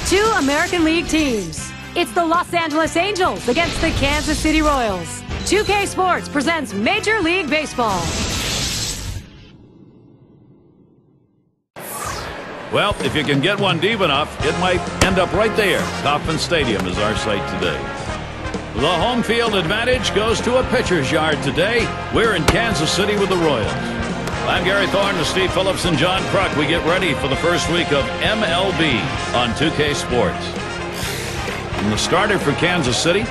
Two American League teams. It's the Los Angeles Angels against the Kansas City Royals. 2K Sports presents Major League Baseball. Well, if you can get one deep enough, it might end up right there. Kauffman Stadium is our site today. The home field advantage goes to a pitcher's yard today. We're in Kansas City with the Royals. I'm Gary Thorne with Steve Phillips and John Kruk. We get ready for the first week of MLB on 2K Sports. And the starter for Kansas City,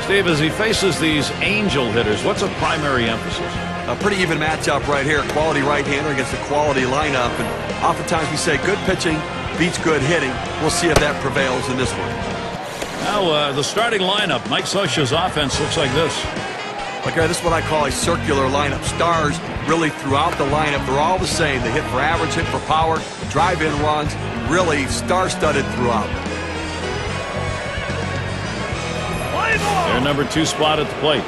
Steve, as he faces these Angel hitters, what's a primary emphasis? A pretty even matchup right here. Quality right-hander against a quality lineup. And oftentimes we say good pitching beats good hitting. We'll see if that prevails in this one. Now, the starting lineup, Mike Scioscia's offense looks like this. Okay, this is what I call a circular lineup. Stars really throughout the lineup. They're all the same. They hit for average, hit for power, drive-in runs. Really star-studded throughout. Their number 2 spot at the plate.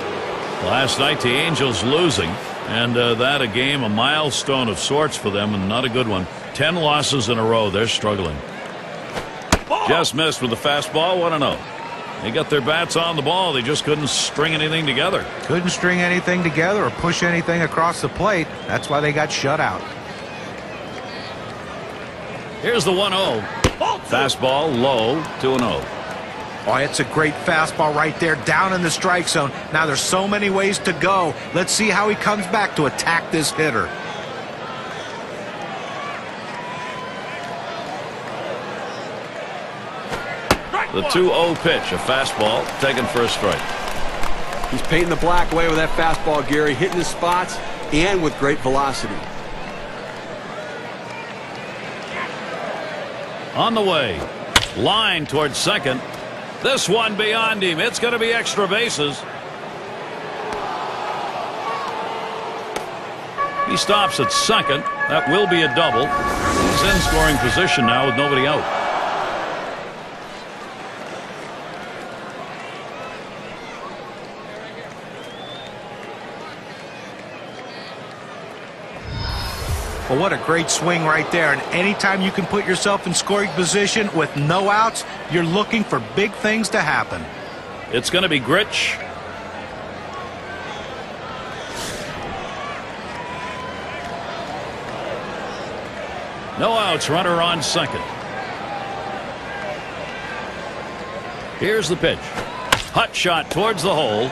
Last night, the Angels losing. And that a game, a milestone of sorts for them, and not a good one. 10 losses in a row. They're struggling. Just missed with the fastball. 1-0. They got their bats on the ball. They just couldn't string anything together. Couldn't string anything together or push anything across the plate. That's why they got shut out. Here's the 1-0. Fastball low, 2-0. Oh, it's a great fastball right there down in the strike zone. Now there's so many ways to go. Let's see how he comes back to attack this hitter. The 2-0 pitch, a fastball taken for a strike. He's painting the black away with that fastball, Gary, hitting his spots and with great velocity. On the way, line towards second. This one beyond him. It's going to be extra bases. He stops at second. That will be a double. He's in scoring position now with nobody out. Well, what a great swing right there. And anytime you can put yourself in scoring position with no outs, you're looking for big things to happen. It's going to be Grich. No outs, runner on second. Here's the pitch. Hot shot towards the hole.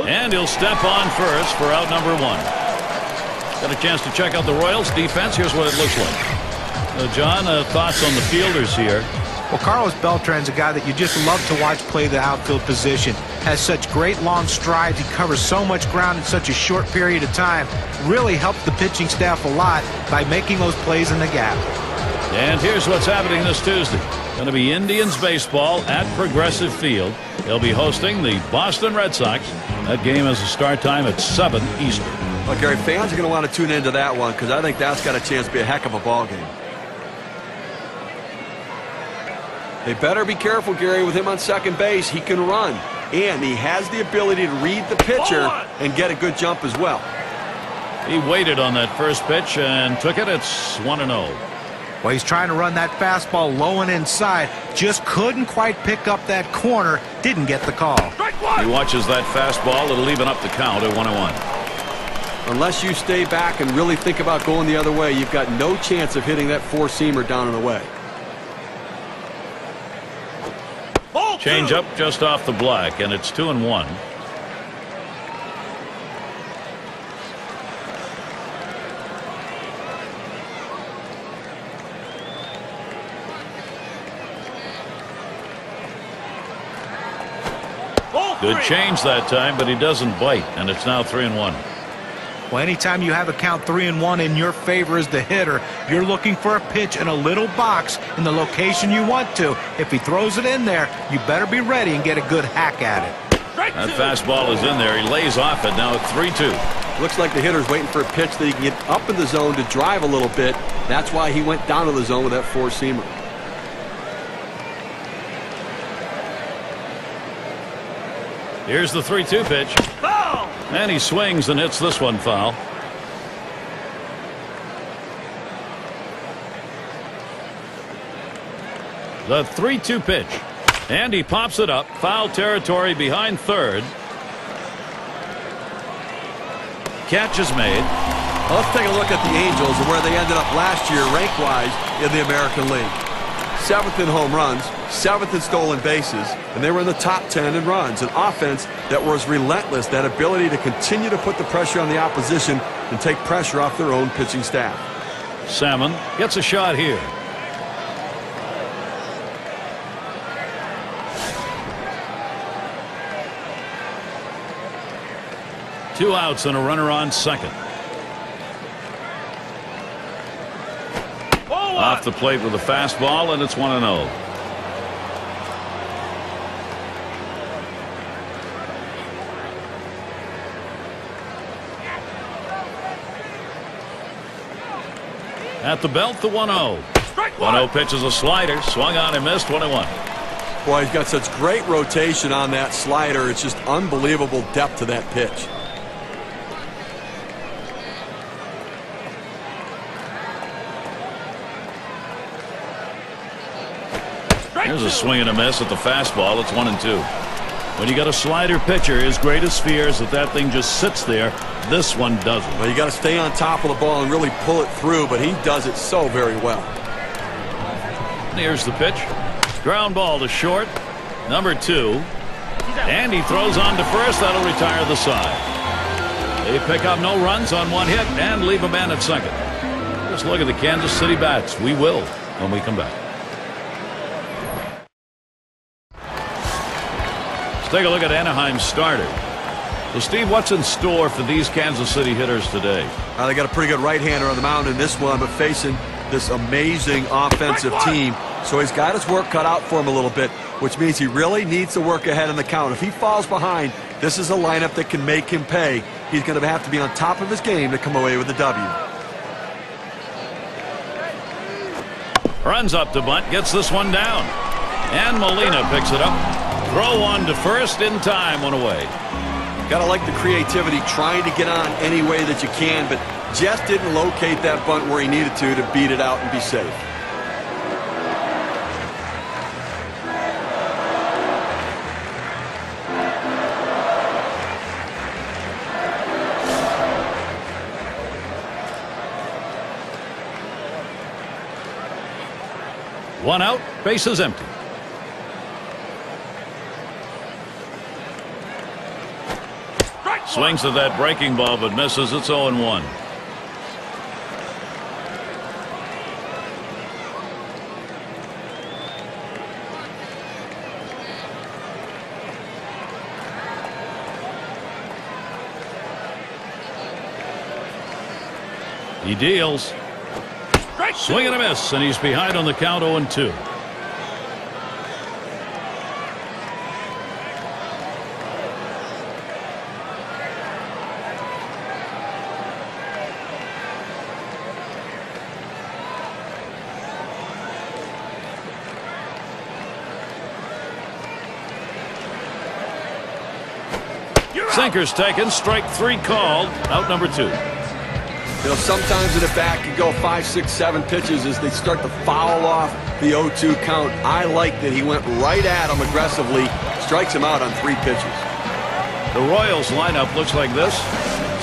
And he'll step on first for out number 1. Got a chance to check out the Royals defense. Here's what it looks like. John, thoughts on the fielders here? Well, Carlos Beltran's a guy that you just love to watch play the outfield position. Has such great long strides. He covers so much ground in such a short period of time. Really helps the pitching staff a lot by making those plays in the gap. And here's what's happening this Tuesday. Going to be Indians baseball at Progressive Field. They'll be hosting the Boston Red Sox. That game has a start time at 7 Eastern. Well, Gary, fans are going to want to tune into that one because I think that's got a chance to be a heck of a ball game. They better be careful, Gary, with him on second base. He can run, and he has the ability to read the pitcher and get a good jump as well. He waited on that first pitch and took it. It's 1-0. Well, he's trying to run that fastball low and inside. Just couldn't quite pick up that corner. Didn't get the call. He watches that fastball. It'll even up the count at 1-1. Unless you stay back and really think about going the other way, you've got no chance of hitting that four-seamer down and away. Change up just off the black, and it's 2-1. Good change that time, but he doesn't bite, and it's now 3-1. Well, anytime you have a count 3-1 in your favor as the hitter, you're looking for a pitch in a little box in the location you want to. If he throws it in there, you better be ready and get a good hack at it. That fastball is in there. He lays off it now at 3-2. Looks like the hitter's waiting for a pitch that he can get up in the zone to drive a little bit. That's why he went down to the zone with that four-seamer. Here's the 3-2 pitch. Foul! And he swings and hits this one foul. The 3-2 pitch. And he pops it up. Foul territory behind third. Catch is made. Well, let's take a look at the Angels and where they ended up last year rank-wise in the American League. 7th in home runs, 7th in stolen bases, and they were in the top 10 in runs. An offense that was relentless, that ability to continue to put the pressure on the opposition and take pressure off their own pitching staff. Salmon gets a shot here. Two outs and a runner on second. Off the plate with a fastball, and it's 1-0. At the belt, the 1-0. 1-0 pitch is a slider. Swung on and missed. 1-1. Boy, he's got such great rotation on that slider. It's just unbelievable depth to that pitch. There's a swing and a miss at the fastball. It's 1-2. When you got a slider pitcher, his greatest fear is that thing just sits there. This one doesn't. Well, you got to stay on top of the ball and really pull it through, but he does it so very well. Here's the pitch. Ground ball to short. Number 2. And he throws on to first. That'll retire the side. They pick up no runs on one hit and leave a man at second. Just look at the Kansas City bats. We will when we come back. Let's take a look at Anaheim's starter. So, Steve, what's in store for these Kansas City hitters today? They got a pretty good right-hander on the mound in this one, but facing this amazing offensive team. So he's got his work cut out for him a little bit, which means he really needs to work ahead in the count. If he falls behind, this is a lineup that can make him pay. He's going to have to be on top of his game to come away with the W. Runs up to bunt, gets this one down. And Molina picks it up. Throw one to first in time, one away. Got to like the creativity, trying to get on any way that you can, but just didn't locate that bunt where he needed to beat it out and be safe. One out, bases empty. Swings at that breaking ball but misses. It's 0-1. He deals. Swing and a miss, and he's behind on the count. 0-2. Sinker's taken. Strike 3 called. Out number 2. You know, sometimes in the bat can go 5, 6, 7 pitches as they start to foul off the 0-2 count. I like that he went right at him aggressively, strikes him out on 3 pitches. The Royals lineup looks like this.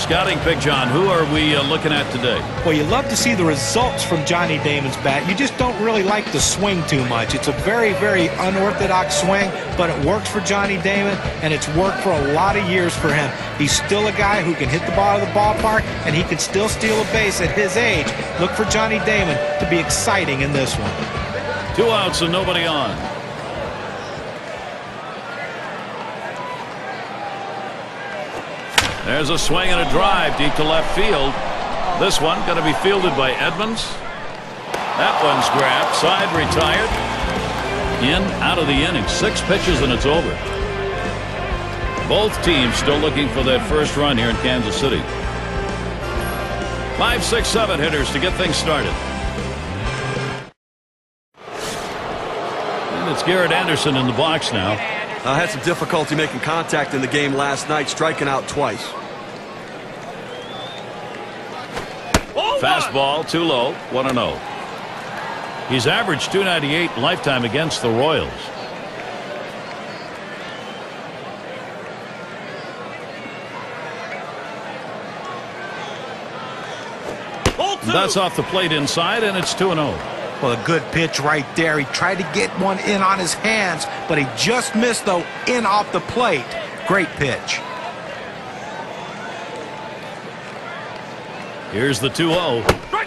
Scouting pick, John. Who are we looking at today? Well, you love to see the results from Johnny Damon's bat. You just don't really like the swing too much. It's a very, very unorthodox swing, but it works for Johnny Damon, and it's worked for a lot of years for him. He's still a guy who can hit the ball of the ballpark, and he can still steal a base at his age. Look for Johnny Damon to be exciting in this one. 2 outs and nobody on. There's a swing and a drive deep to left field. This one going to be fielded by Edmonds. That one's grabbed. Side retired. In, out of the inning. 6 pitches and it's over. Both teams still looking for that first run here in Kansas City. 5, 6, 7 hitters to get things started. And it's Garrett Anderson in the box now. Had some difficulty making contact in the game last night, striking out twice. Fastball too low. 1-0. He's averaged .298 lifetime against the Royals. That's off the plate inside, and it's 2-0. Well, a good pitch right there. He tried to get one in on his hands, but he just missed, though, in off the plate. Great pitch. Here's the 2-0.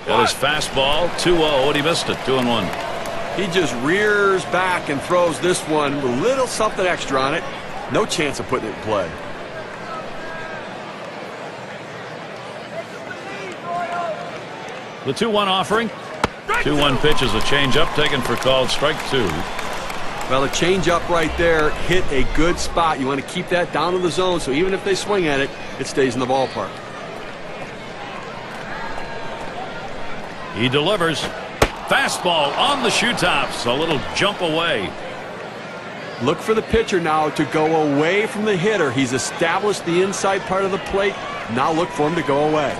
Got his fastball, 2-0, and he missed it, 2-1. He just rears back and throws this one with a little something extra on it. No chance of putting it in play. The 2-1 offering. 2-1 pitch is a changeup taken for called strike 2. Well, the changeup right there hit a good spot. You want to keep that down in the zone, so even if they swing at it, it stays in the ballpark. He delivers. Fastball on the shoe tops. A little jump away. Look for the pitcher now to go away from the hitter. He's established the inside part of the plate. Now look for him to go away.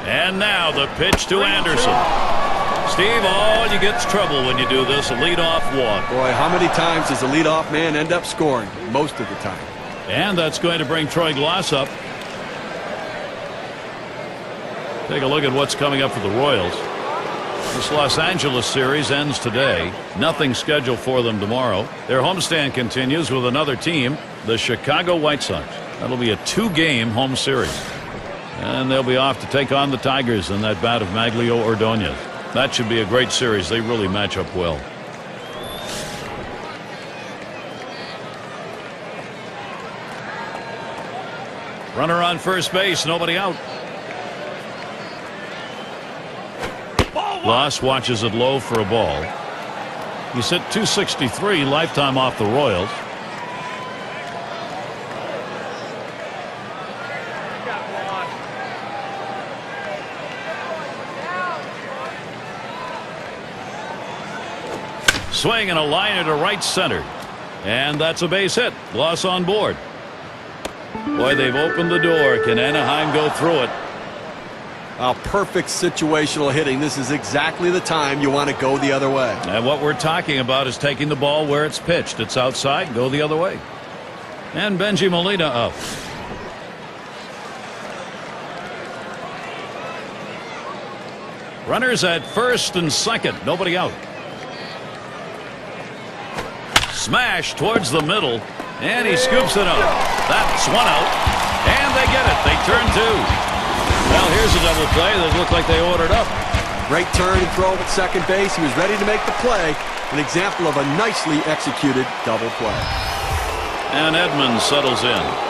And now the pitch to Anderson. Steve, all you get's trouble when you do this, a leadoff walk. Boy, how many times does a leadoff man end up scoring? Most of the time. And that's going to bring Troy Glass up. Take a look at what's coming up for the Royals. This Los Angeles series ends today. Nothing scheduled for them tomorrow. Their homestand continues with another team, the Chicago White Sox. That'll be a 2-game home series. And they'll be off to take on the Tigers in that bout of Maglio Ordonez. That should be a great series. They really match up well. Runner on first base, nobody out. Glass watches it low for a ball. He's hit .263 lifetime off the Royals. Swing and a liner to right center. And that's a base hit. Glass on board. Boy, they've opened the door. Can Anaheim go through it? Perfect situational hitting. This is exactly the time you want to go the other way. And what we're talking about is taking the ball where it's pitched. It's outside, go the other way. And Benji Molina up. Runners at first and second. Nobody out. Smash towards the middle. And he scoops it up. That's one out. And they get it. They turn two. Well, here's a double play that looked like they ordered up. Great turn and throw at second base. He was ready to make the play. An example of a nicely executed double play. And Edmonds settles in.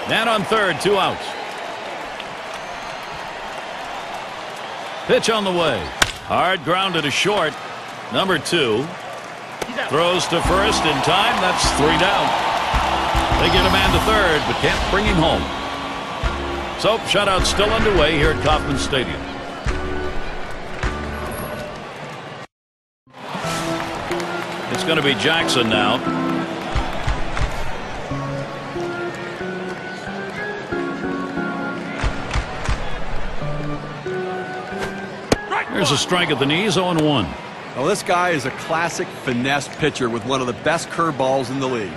And on third, 2 outs. Pitch on the way. Hard grounded to short. Number 2. Throws to first in time. That's 3 down. They get a man to third, but can't bring him home. So, shutout still underway here at Kauffman Stadium. It's going to be Jackson now. There's a strike at the knees, 0-1. Well, this guy is a classic finesse pitcher with one of the best curveballs in the league.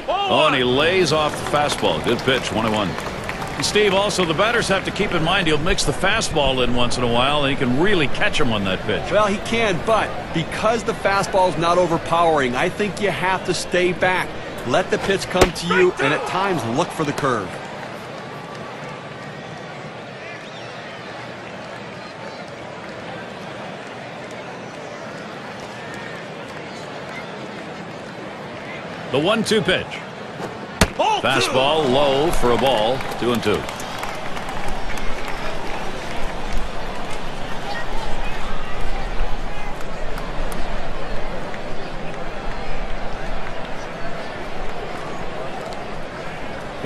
Oh, and he lays off the fastball. Good pitch, 1-1. And Steve, also the batters have to keep in mind he'll mix the fastball in once in a while, and he can really catch him on that pitch. Well, he can, but because the fastball's not overpowering, I think you have to stay back. Let the pitch come to you, and at times look for the curve. The 1-2 pitch. Fastball low for a ball, 2-2.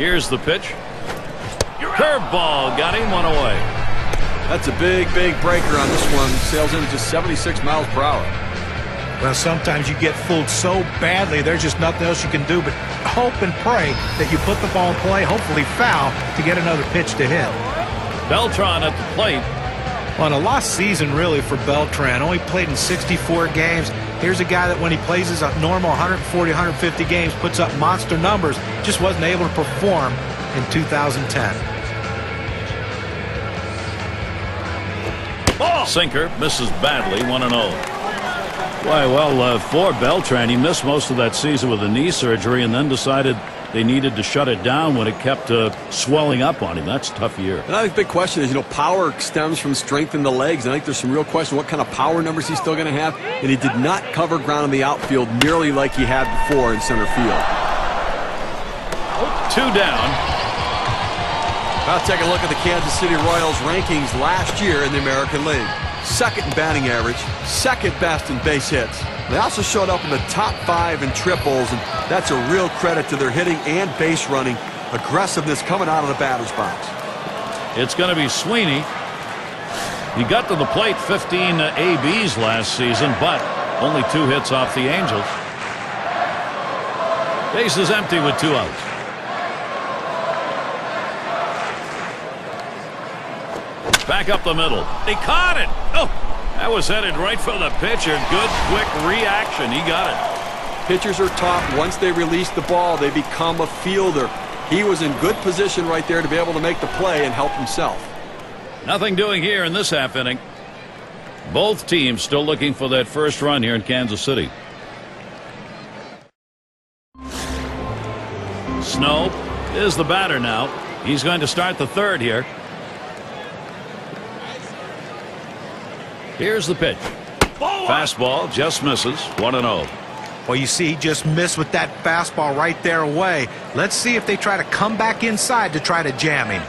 Here's the pitch. Curveball got him, one away. That's a big breaker on this one. Sails in just 76 miles per hour. Well, sometimes you get fooled so badly, there's just nothing else you can do but hope and pray that you put the ball in play, hopefully foul, to get another pitch to hit. Beltran at the plate. On a lost season, really, for Beltran. Only played in 64 games. Here's a guy that when he plays his normal 140, 150 games, puts up monster numbers, just wasn't able to perform in 2010. Sinker misses badly, 1-0. Why, well, for Beltran, he missed most of that season with a knee surgery and then decided they needed to shut it down when it kept swelling up on him. That's a tough year. And I think the big question is, power stems from strength in the legs. And I think there's some real question what kind of power numbers he's still going to have. And he did not cover ground in the outfield nearly like he had before in center field. 2 down. Now take a look at the Kansas City Royals rankings last year in the American League. Second in batting average, second best in base hits. They also showed up in the top 5 in triples, and that's a real credit to their hitting and base running aggressiveness coming out of the batter's box. It's going to be Sweeney. He got to the plate 15 ABs last season, but only 2 hits off the Angels. Base is empty with 2 outs. Back up the middle. He caught it. Oh, that was headed right for the pitcher. Good, quick reaction. He got it. Pitchers are taught once they release the ball, they become a fielder. He was in good position right there to be able to make the play and help himself. Nothing doing here in this half inning. Both teams still looking for that first run here in Kansas City. Snow is the batter now. He's going to start the third here. Here's the pitch. Fastball just misses. 1-0. Well, you see, he just missed with that fastball right there away. Let's see if they try to come back inside to try to jam him.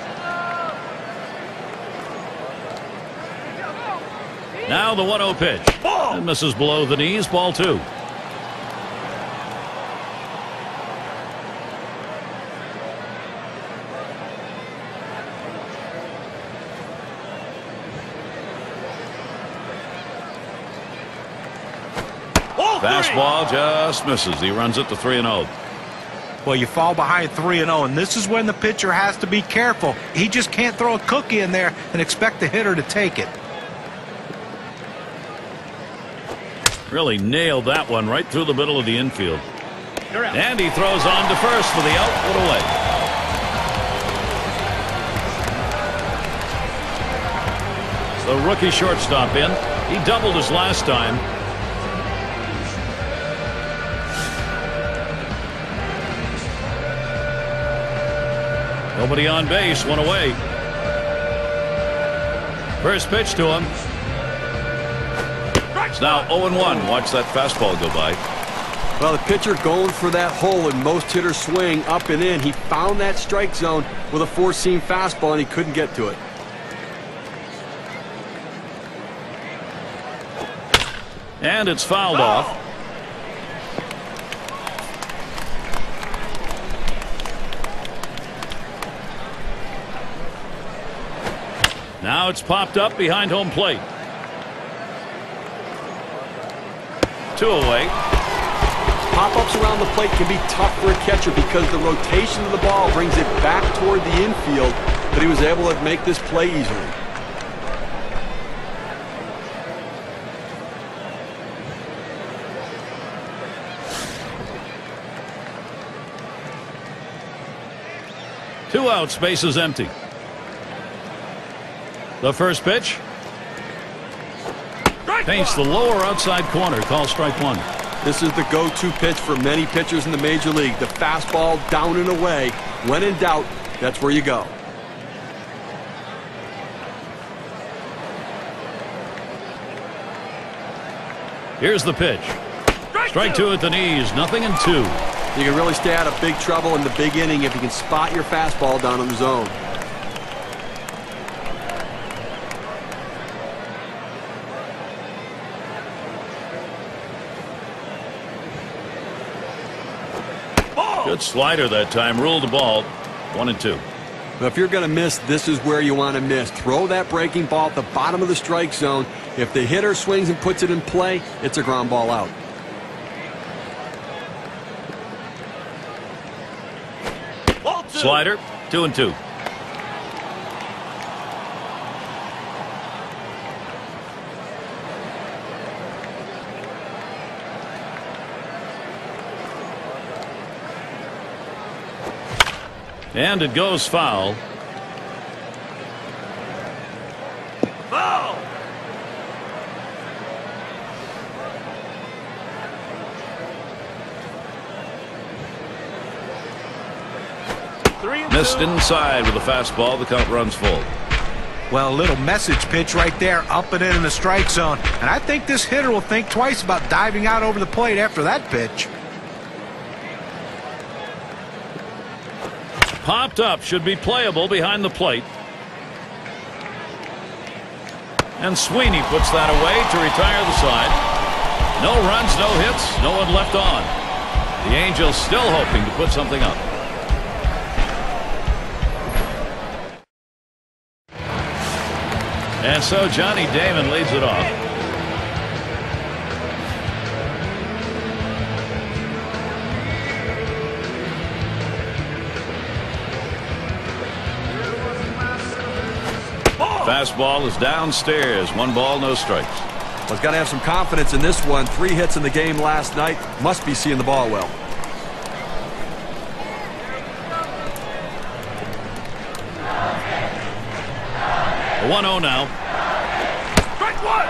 Now the 1-0 pitch. It misses below the knees. Ball 2. Fastball just misses. He runs it to 3-0. Well, you fall behind 3-0, and this is when the pitcher has to be careful. He just can't throw a cookie in there and expect the hitter to take it. Really nailed that one right through the middle of the infield. And he throws on to first for the out. Put away. The rookie shortstop in. He doubled his last time. Nobody on base, 1 away. First pitch to him. It's now 0-1. Watch that fastball go by. Well, the pitcher going for that hole, and most hitters swing up and in. He found that strike zone with a 4-seam fastball, and he couldn't get to it. And it's fouled off. Now it's popped up behind home plate. 2 away. Pop-ups around the plate can be tough for a catcher because the rotation of the ball brings it back toward the infield, but he was able to make this play easily. Two out, space is empty. The first pitch paints the lower outside corner. Call strike 1. This is the go-to pitch for many pitchers in the major league. The fastball down and away. When in doubt, that's where you go. Here's the pitch. Strike 2 at the knees. Nothing in 2. You can really stay out of big trouble in the big inning if you can spot your fastball down in the zone. Good slider that time. Ruled the ball. 1-2. If you're going to miss, this is where you want to miss. Throw that breaking ball at the bottom of the strike zone. If the hitter swings and puts it in play, it's a ground ball out. Slider, 2-2. And it goes foul. Foul! Missed inside with a fastball. The count runs full. Well, a little message pitch right there, up and in the strike zone. And I think this hitter will think twice about diving out over the plate after that pitch. Popped up, should be playable behind the plate. And Sweeney puts that away to retire the side. No runs, no hits, no one left on. The Angels still hoping to put something up. And so Johnny Damon leads it off. Fastball is downstairs. 1 ball, no strikes. Well, he's got to have some confidence in this one. 3 hits in the game last night. Must be seeing the ball well. A 1-0 now. Strike 1!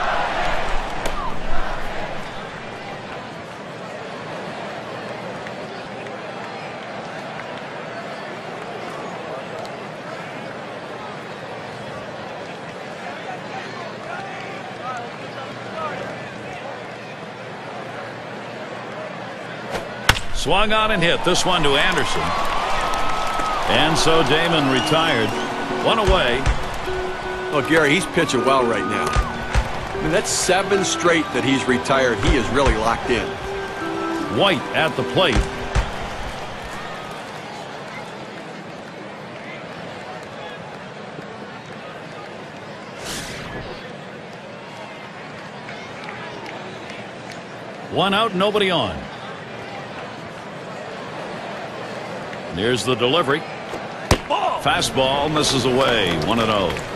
Swung on and hit. This one to Anderson. And so Damon retired. 1 away. Well, Gary, he's pitching well right now. I mean, that's 7 straight that he's retired. He is really locked in. White at the plate. One out, nobody on. Here's the delivery. Fastball misses away. 1-0.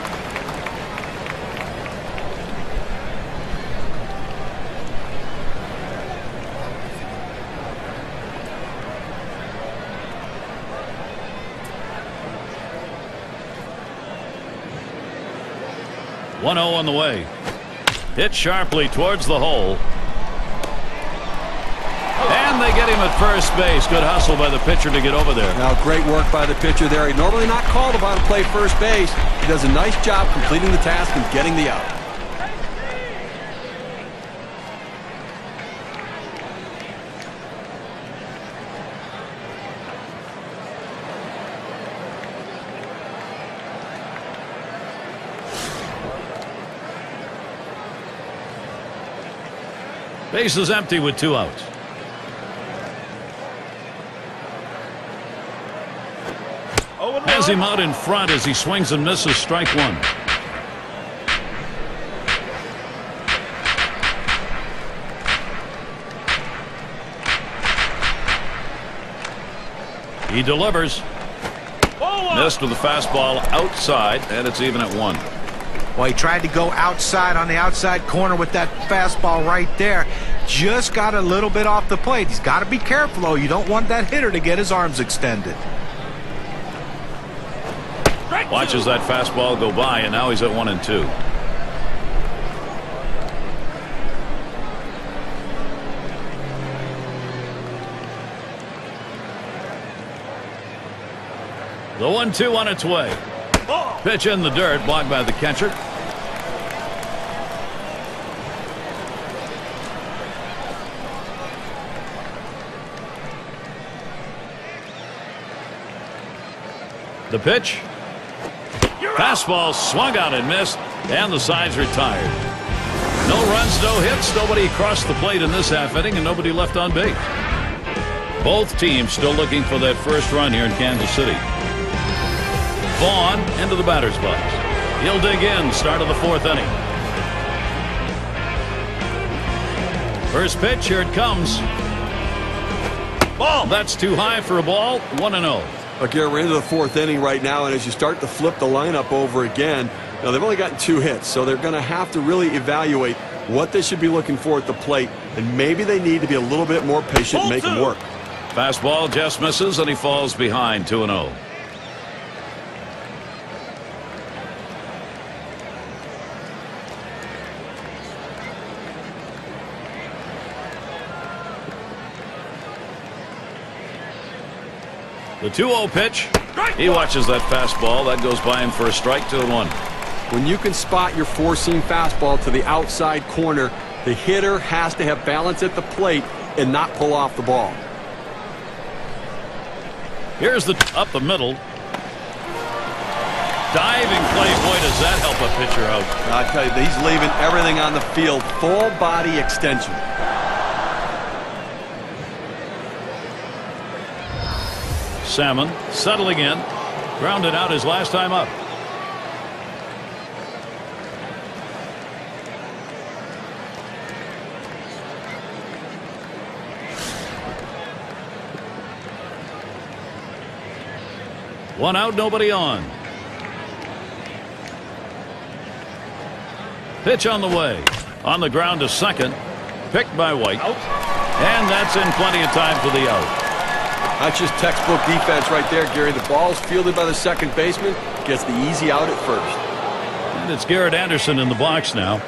On the way. Hit sharply towards the hole. And they get him at first base. Good hustle by the pitcher to get over there. Now, great work by the pitcher there. He's normally not called upon to play first base. He does a nice job completing the task and getting the out. Base is empty with 2 outs. Has him out in front as he swings and misses. Strike 1. He delivers. Missed with the fastball outside, and it's even at 1. Well, he tried to go outside on the outside corner with that fastball right there. Just got a little bit off the plate. He's got to be careful, though. You don't want that hitter to get his arms extended. Watches that fastball go by, and now he's at 1-2. The 1-2 on its way. Pitch in the dirt, blocked by the catcher. The pitch. Fastball swung out and missed, and the side's retired. No runs, no hits, nobody crossed the plate in this half inning, and nobody left on base. Both teams still looking for that first run here in Kansas City. Vaughn into the batter's box. He'll dig in, start of the fourth inning. First pitch, here it comes. Ball. That's too high for a ball. 1-0. Again, we're into the fourth inning right now, and as you start to flip the lineup over again, now they've only gotten 2 hits, so they're going to have to really evaluate what they should be looking for at the plate, and maybe they need to be a little bit more patient and make them work. Fastball just misses, and he falls behind 2-0. The 2-0 pitch. He watches that fastball. That goes by him for a strike, 2-1. When you can spot your four-seam fastball to the outside corner, the hitter has to have balance at the plate and not pull off the ball. Here's the up the middle. Diving play. Boy, does that help a pitcher out. I tell you, he's leaving everything on the field. Full body extension. Salmon settling in. Grounded out his last time up. One out, nobody on. Pitch on the way. On the ground to second. Picked by White. Out. And that's in plenty of time for the out. That's just textbook defense right there, Gary. The ball's fielded by the second baseman. Gets the easy out at first. And it's Garrett Anderson in the box now.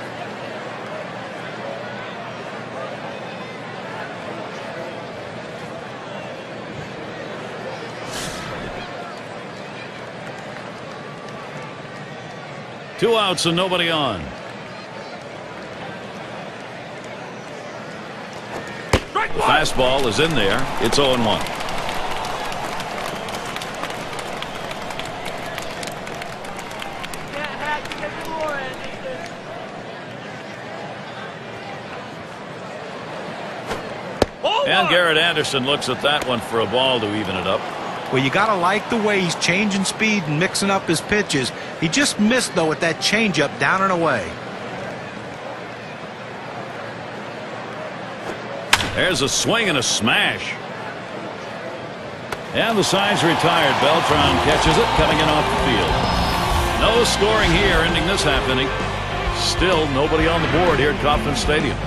Two outs and nobody on. The fastball is in there. It's 0-1. And Garrett Anderson looks at that one for a ball to even it up. Well, you got to like the way he's changing speed and mixing up his pitches. He just missed, though, with that changeup down and away. There's a swing and a smash. And the side's retired. Beltran catches it coming in off the field. No scoring here, ending this half inning. Still nobody on the board here at Kauffman Stadium.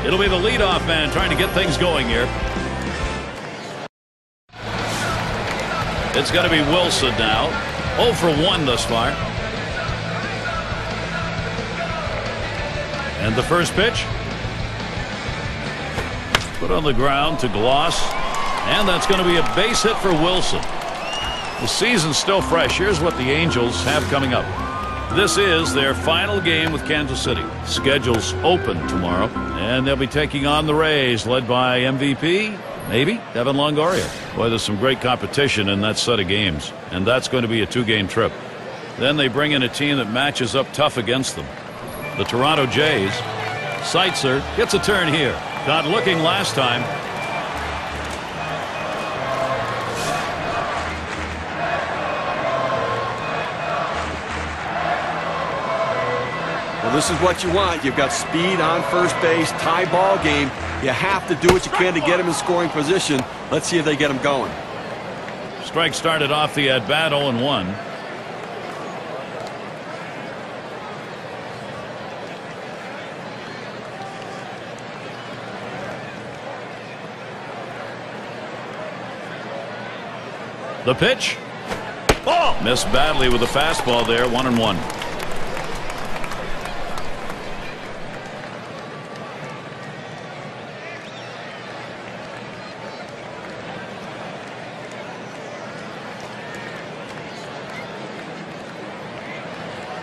It'll be the leadoff man trying to get things going here. It's going to be Wilson now. 0 for 1 thus far. And the first pitch. Put on the ground to Gloss. And that's going to be a base hit for Wilson. The season's still fresh. Here's what the Angels have coming up. This is their final game with Kansas City. Schedule's open tomorrow. And they'll be taking on the Rays, led by MVP, maybe, Evan Longoria. Boy, there's some great competition in that set of games. And that's going to be a 2-game trip. Then they bring in a team that matches up tough against them. The Toronto Jays. Seitzer gets a turn here. Got looking last time. Well, this is what you want. You've got speed on first base, tie ball game. You have to do what you can to get him in scoring position. Let's see if they get him going. Strike started off the at-bat 0-1. The pitch. Ball. Missed badly with the fastball there. 1-1.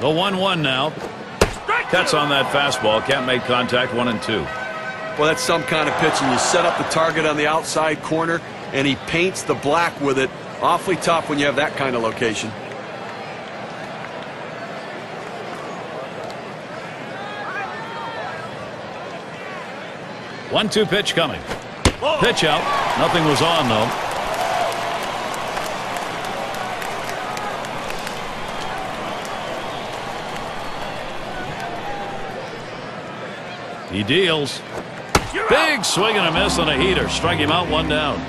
The 1-1 now. Cuts on that fastball. Can't make contact. 1-2. Well, that's some kind of pitching. You set up the target on the outside corner, and he paints the black with it. Awfully tough when you have that kind of location. One-two pitch coming. Pitch out. Nothing was on, though. He deals. Big swing and a miss on a heater. Strike him out, 1 down.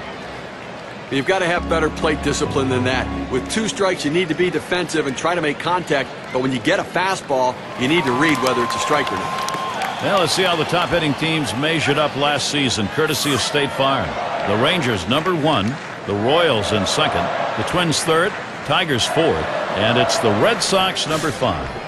You've got to have better plate discipline than that. With 2 strikes, you need to be defensive and try to make contact. But when you get a fastball, you need to read whether it's a strike or not. Well, let's see how the top hitting teams measured up last season, courtesy of State Farm. The Rangers, number 1. The Royals in 2nd. The Twins 3rd. Tigers 4th. And it's the Red Sox, number 5.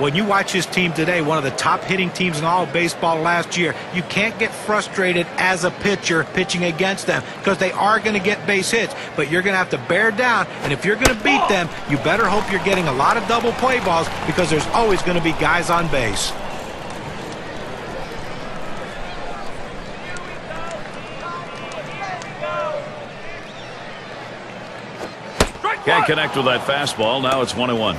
When you watch this team today, one of the top hitting teams in all of baseball last year, you can't get frustrated as a pitcher pitching against them because they are going to get base hits, but you're going to have to bear down, and if you're going to beat them, you better hope you're getting a lot of double play balls because there's always going to be guys on base. Can't connect with that fastball. Now it's 1-1.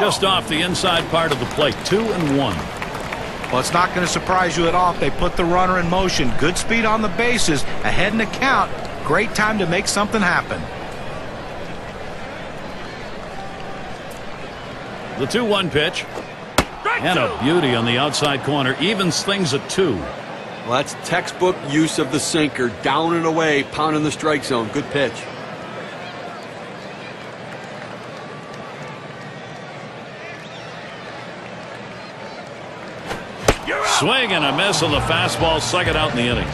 Just off the inside part of the plate. 2-1. Well, it's not going to surprise you at all if they put the runner in motion. Good speed on the bases, ahead in the count. Great time to make something happen. The 2-1 pitch. And a beauty on the outside corner. Evens things at 2. Well, that's textbook use of the sinker. Down and away, pounding the strike zone. Good pitch. Swing and a miss on the fastball, 2nd out in the inning.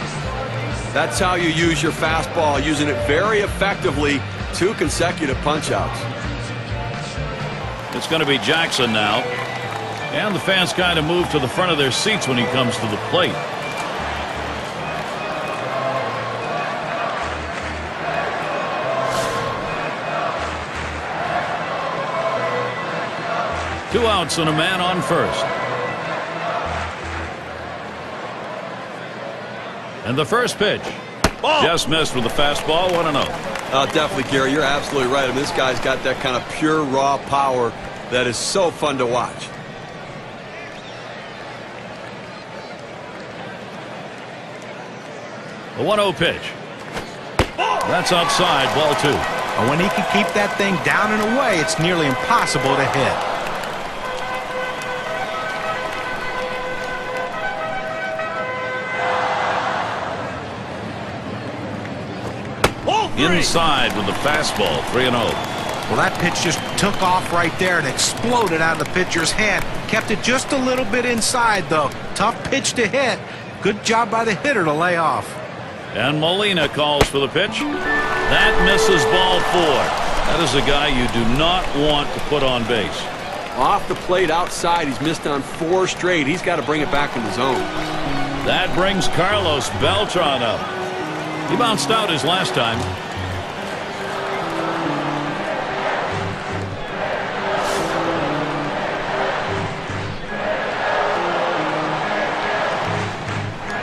That's how you use your fastball, using it very effectively. 2 consecutive punch-outs. It's going to be Jackson now. And the fans kind of move to the front of their seats when he comes to the plate. Two outs and a man on first. And the first pitch. Just missed with the fastball, 1-0. Definitely, Gary. You're absolutely right. I mean, this guy's got that kind of pure, raw power that is so fun to watch. The 1-0 pitch. That's outside, ball 2. And when he can keep that thing down and away, it's nearly impossible to hit. Inside with the fastball, 3-0. Well, that pitch just took off right there and exploded out of the pitcher's hand. Kept it just a little bit inside, though. Tough pitch to hit. Good job by the hitter to lay off. And Molina calls for the pitch. That misses, ball 4. That is a guy you do not want to put on base. Off the plate outside, he's missed on 4 straight. He's got to bring it back in the zone. That brings Carlos Beltran up. He bounced out his last time.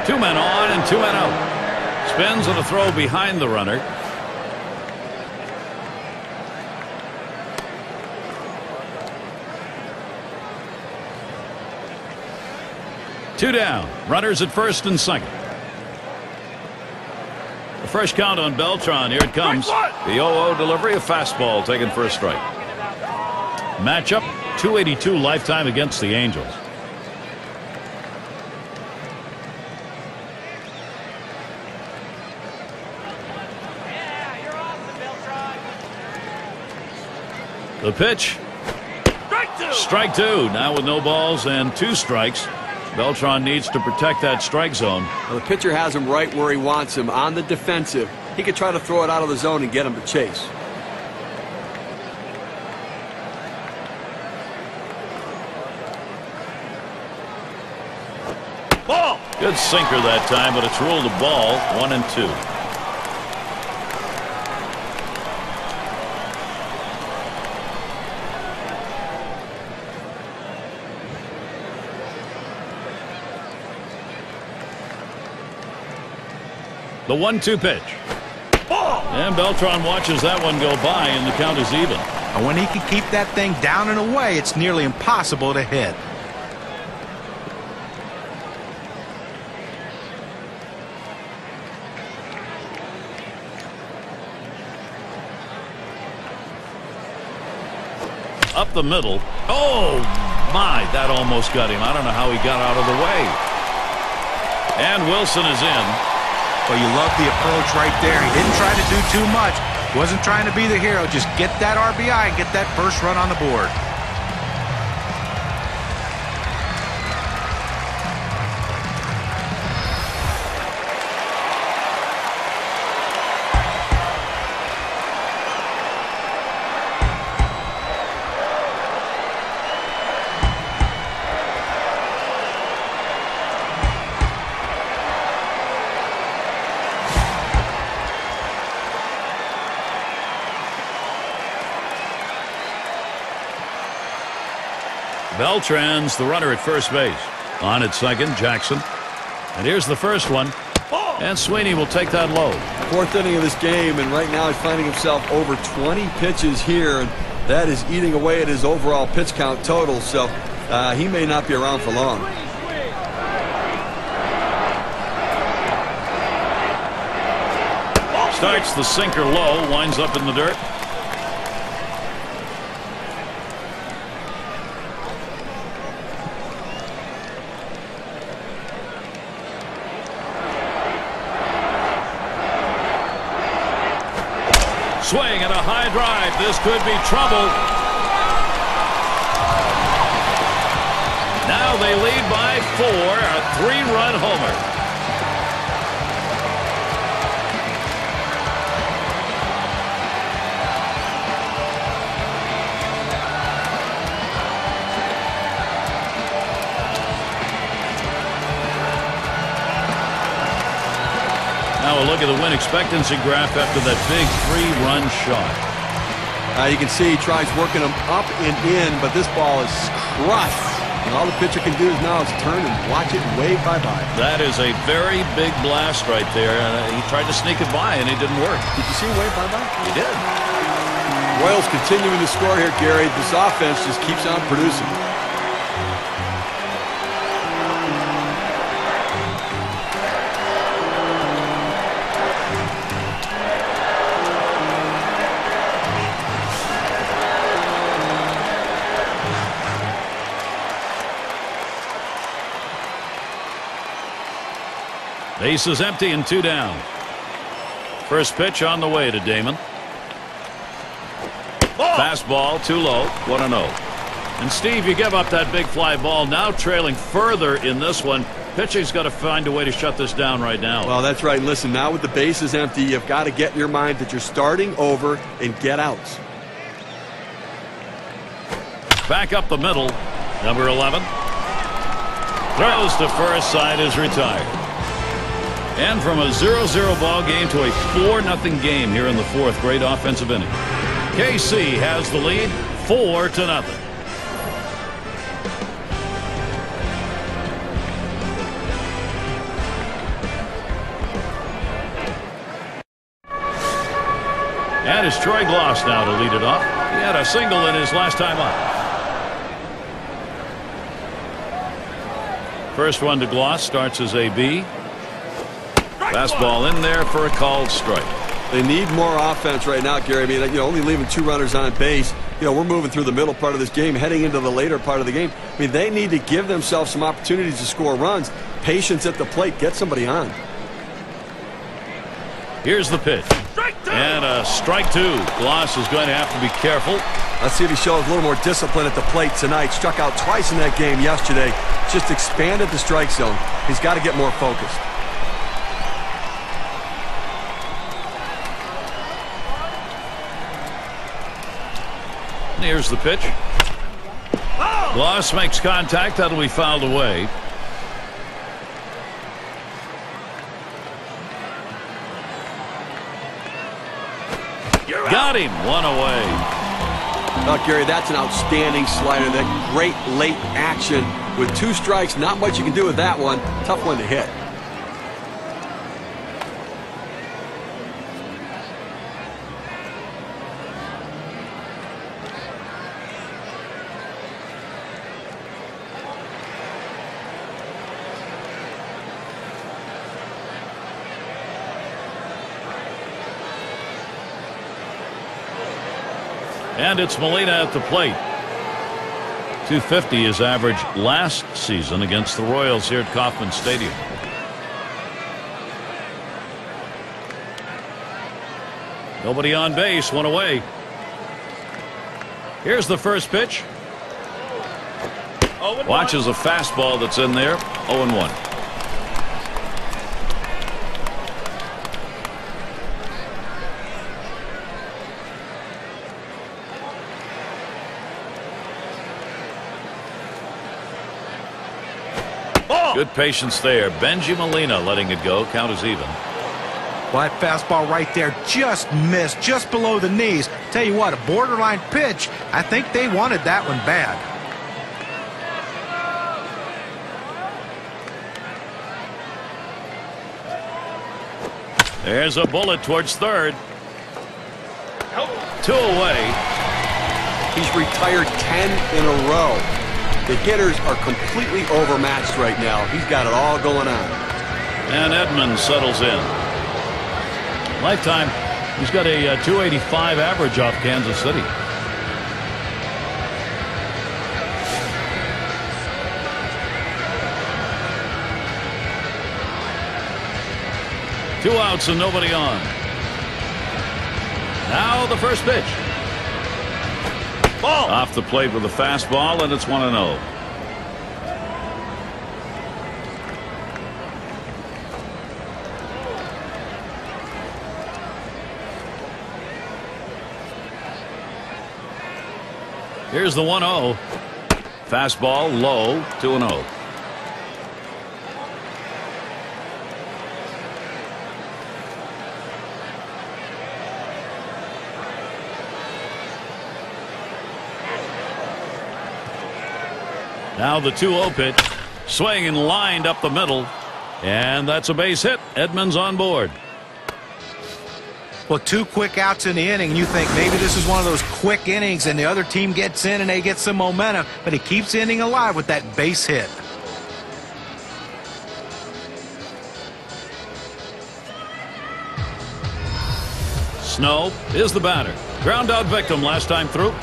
Two men on and 2 men out. Spins on a throw behind the runner. Two down. Runners at first and second. The first count on Beltran. Here it comes. The 0-0 delivery, a fastball taken for a strike. Matchup 282 lifetime against the Angels. The pitch. Strike 2. Now with no balls and 2 strikes. Beltran needs to protect that strike zone. Well, the pitcher has him right where he wants him, on the defensive. He could try to throw it out of the zone and get him to chase. Ball. Good sinker that time, but it's ruled a ball. 1-2. The 1-2 pitch. And Beltran watches that one go by, and the count is even. And when he can keep that thing down and away, it's nearly impossible to hit. up the middle. Oh, my, that almost got him. I don't know how he got out of the way. And Wilson is in. Well, you love the approach right there. He didn't try to do too much. Wasn't trying to be the hero. Just get that RBI and get that first run on the board. Beltran's the runner at first base. On at second, Jackson. And here's the first one. And Sweeney will take that low. Fourth inning of this game, and right now he's finding himself over 20 pitches here, and that is eating away at his overall pitch count total, so he may not be around for long. Starts the sinker low, winds up in the dirt. Swing and a high drive. This could be trouble. Now they lead by 4, a 3-run homer. Now a look at the win expectancy graph after that big 3-run shot. You can see he tries working them up and in, but this ball is crushed. And all the pitcher can do is now is turn and watch it and wave bye-bye. That is a very big blast right there. He tried to sneak it by, and it didn't work. Did you see him wave bye-bye? He did. Royals continuing to score here, Gary. This offense just keeps on producing. Base is empty and 2 down. First pitch on the way to Damon. Fastball too low. 1-0. And Steve, you give up that big fly ball. Now trailing further in this one. Pitching's got to find a way to shut this down right now. Well, that's right. Listen, now with the bases empty, you've got to get in your mind that you're starting over and get outs. Back up the middle. Number 11. Throws to first. Side is retired. And from a 0-0 ball game to a 4-0 game here in the fourth. Great offensive inning. KC has the lead 4-0. And it's Troy Gloss now to lead it off. He had a single in his last time up. First one to Gloss, starts as AB. Fastball in there for a called strike. They need more offense right now, Gary. I mean, only leaving 2 runners on base. We're moving through the middle part of this game, heading into the later part of the game. I mean, they need to give themselves some opportunities to score runs. Patience at the plate. Get somebody on. Here's the pitch. And a strike 2. Gloss is going to have to be careful. Let's see if he shows a little more discipline at the plate tonight. Struck out twice in that game yesterday. Just expanded the strike zone. He's got to get more focused. Here's the pitch. Gloss makes contact. That'll be fouled away. Got him. 1 away. Oh, Gary, that's an outstanding slider. That great late action with 2 strikes. Not much you can do with that one. Tough one to hit. And it's Molina at the plate. 250 is average last season against the Royals here at Kauffman Stadium. Nobody on base, one away. Here's the first pitch. Watches a fastball that's in there. 0-1. Good patience there. Benji Molina letting it go. Count is even. Well, that fastball right there just missed, just below the knees. Tell you what, a borderline pitch. I think they wanted that one bad. There's a bullet towards third. 2 away. He's retired 10 in a row. The hitters are completely overmatched right now. He's got it all going on. And Edmonds settles in. Lifetime, he's got a 285 average off Kansas City. Two outs and nobody on. Now the first pitch. Ball. Off the plate with a fastball, and it's 1-0. Here's the 1-0. Fastball low, 2-0. Now the 2-0 pitch. Swing and lined up the middle. And that's a base hit. Edmonds on board. Well, 2 quick outs in the inning. You think maybe this is one of those quick innings and the other team gets in and they get some momentum. But he keeps the inning alive with that base hit. Snow is the batter. Ground out victim last time through.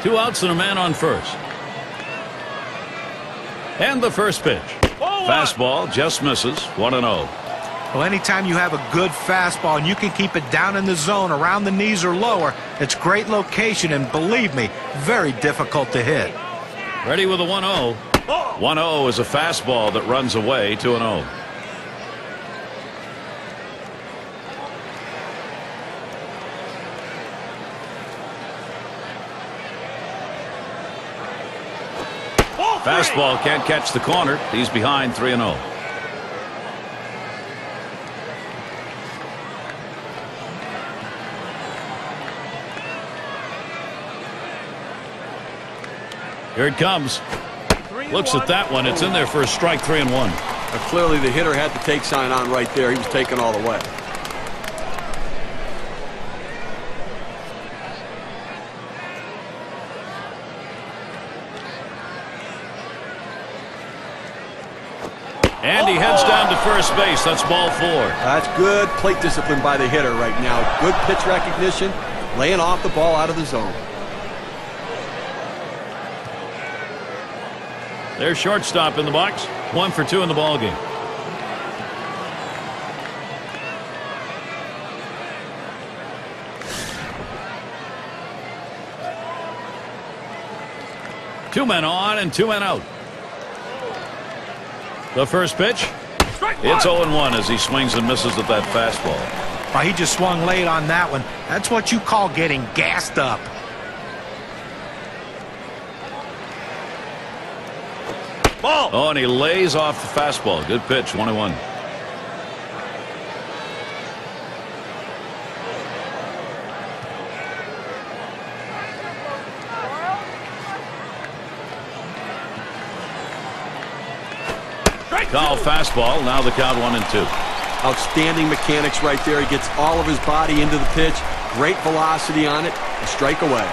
Two outs and a man on first. And the first pitch. Fastball just misses. 1-0. Well, anytime you have a good fastball and you can keep it down in the zone around the knees or lower, it's great location, and believe me, very difficult to hit. Ready with a 1-0. 1-0 is a fastball that runs away. 2-0. Fastball can't catch the corner. He's behind 3-0. Here it comes. Looks at that one. It's in there for a strike. 3-1. Clearly the hitter had the take sign on right there. He was taken all the way. And he heads down to first base. That's ball 4. That's good plate discipline by the hitter right now. Good pitch recognition, laying off the ball out of the zone. There's shortstop in the box. 1 for 2 in the ball game. Two men on and 2 men out. The first pitch. It's 0-1 as he swings and misses at that fastball. Well, he just swung late on that one. That's what you call getting gassed up. Ball. Oh, and he lays off the fastball. Good pitch. 1-1. Call fastball. Now the count 1-2. Outstanding mechanics right there. He gets all of his body into the pitch. Great velocity on it. A strike away.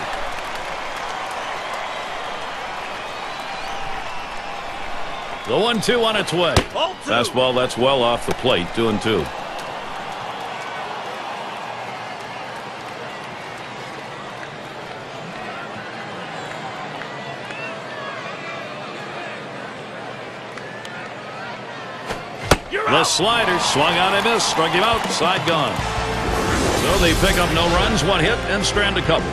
The 1-2 on its way. Fastball that's well off the plate. 2-2. The slider swung on and missed. Struck him out. Side gone. So they pick up no runs, 1 hit, and strand a couple.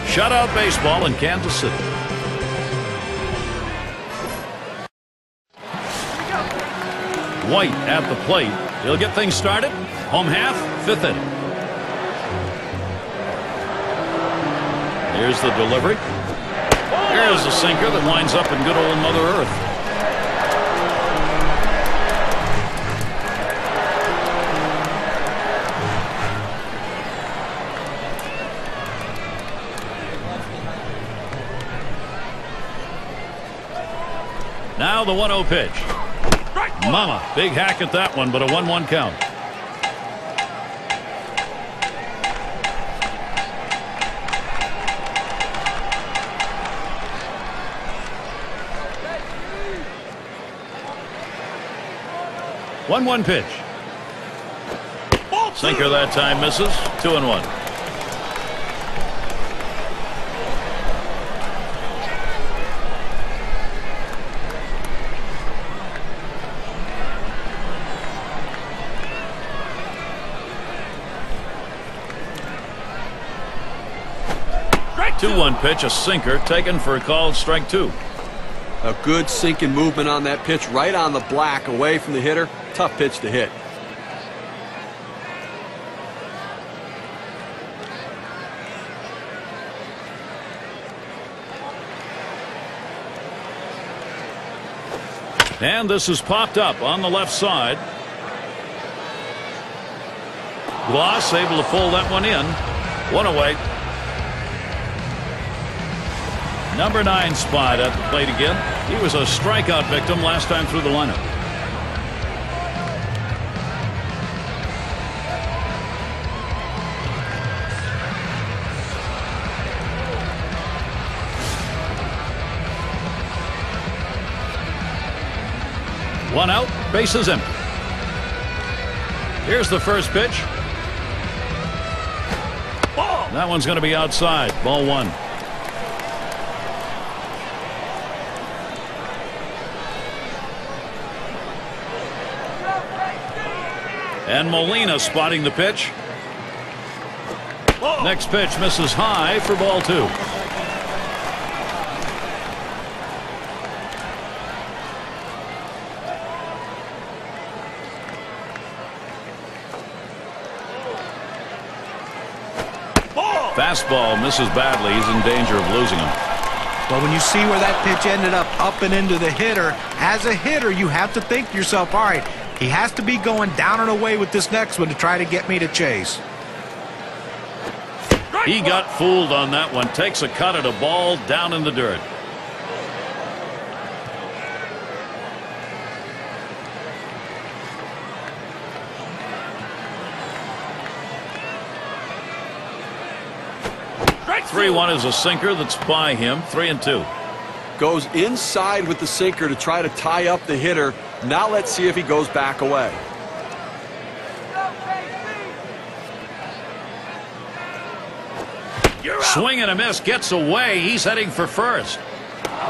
Shutout baseball in Kansas City. White at the plate. He'll get things started. Home half, 5th inning. Here's the delivery. Here's the sinker that winds up in good old Mother Earth. Now the 1-0 pitch. Mama, big hack at that one, but a 1-1 count. One pitch. Sinker that time misses. 2-1. Two-one pitch, a sinker taken for a called strike 2. A good sinking movement on that pitch, right on the black, away from the hitter. Tough pitch to hit. And this is popped up on the left side. Gloss able to pull that one in. 1 away. Number 9 spot at the plate again. He was a strikeout victim last time through the lineup. One out, bases empty. Here's the first pitch. That one's going to be outside. Ball 1. And Molina spotting the pitch. Next pitch misses high for ball 2. Fastball misses badly. He's in danger of losing him. Well, when you see where that pitch ended up and into the hitter, as a hitter, you have to think to yourself, all right, he has to be going down and away with this next one to try to get me to chase. He got fooled on that one. Takes a cut at a ball down in the dirt. Strike 3-1 is a sinker that's by him. 3-2. Goes inside with the sinker to try to tie up the hitter. Now let's see if he goes back away. Swing and a miss. Gets away. He's heading for first.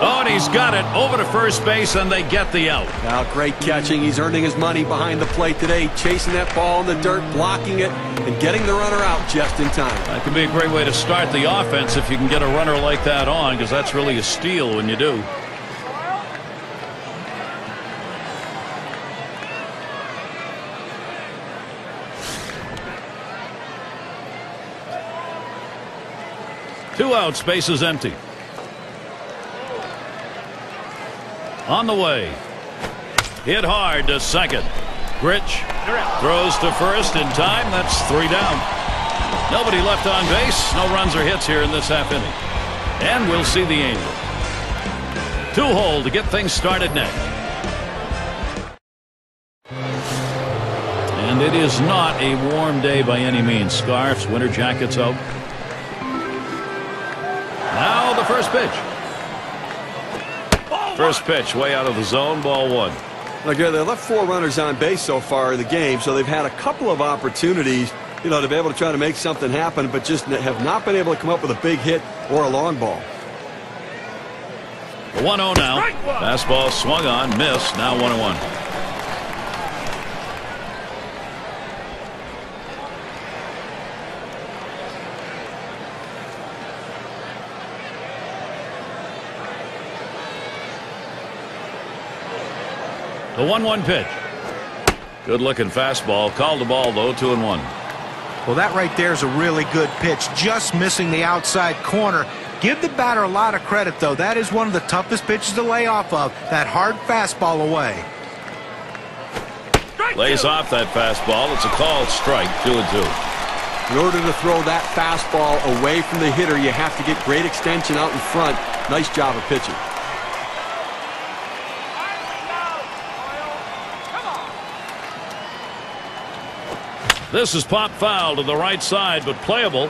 Oh, and he's got it over to first base, and they get the out. Now, great catching. He's earning his money behind the plate today, chasing that ball in the dirt, blocking it, and getting the runner out just in time. That can be a great way to start the offense if you can get a runner like that on, because that's really a steal when you do. Two outs, bases empty. On the way. Hit hard to second. Grich throws to first in time. That's 3 down. Nobody left on base. No runs or hits here in this half inning. And we'll see the Angels. 2-hole to get things started next. And it is not a warm day by any means. Scarves, winter jackets out. Now the first pitch. First pitch way out of the zone, ball one. Now, Gary, they left 4 runners on base so far in the game, so they've had a couple of opportunities, to be able to try to make something happen, but just have not been able to come up with a big hit or a long ball. The 1-0 now. Fastball swung on, missed. Now 1-1. The 1-1 pitch. Good looking fastball. Called the ball though. 2-1. Well, that right there is a really good pitch. Just missing the outside corner. Give the batter a lot of credit, though. That is one of the toughest pitches to lay off of. That hard fastball away. Lays off that fastball. It's a called strike. 2-2. In order to throw that fastball away from the hitter, you have to get great extension out in front. Nice job of pitching. This is pop foul to the right side, but playable.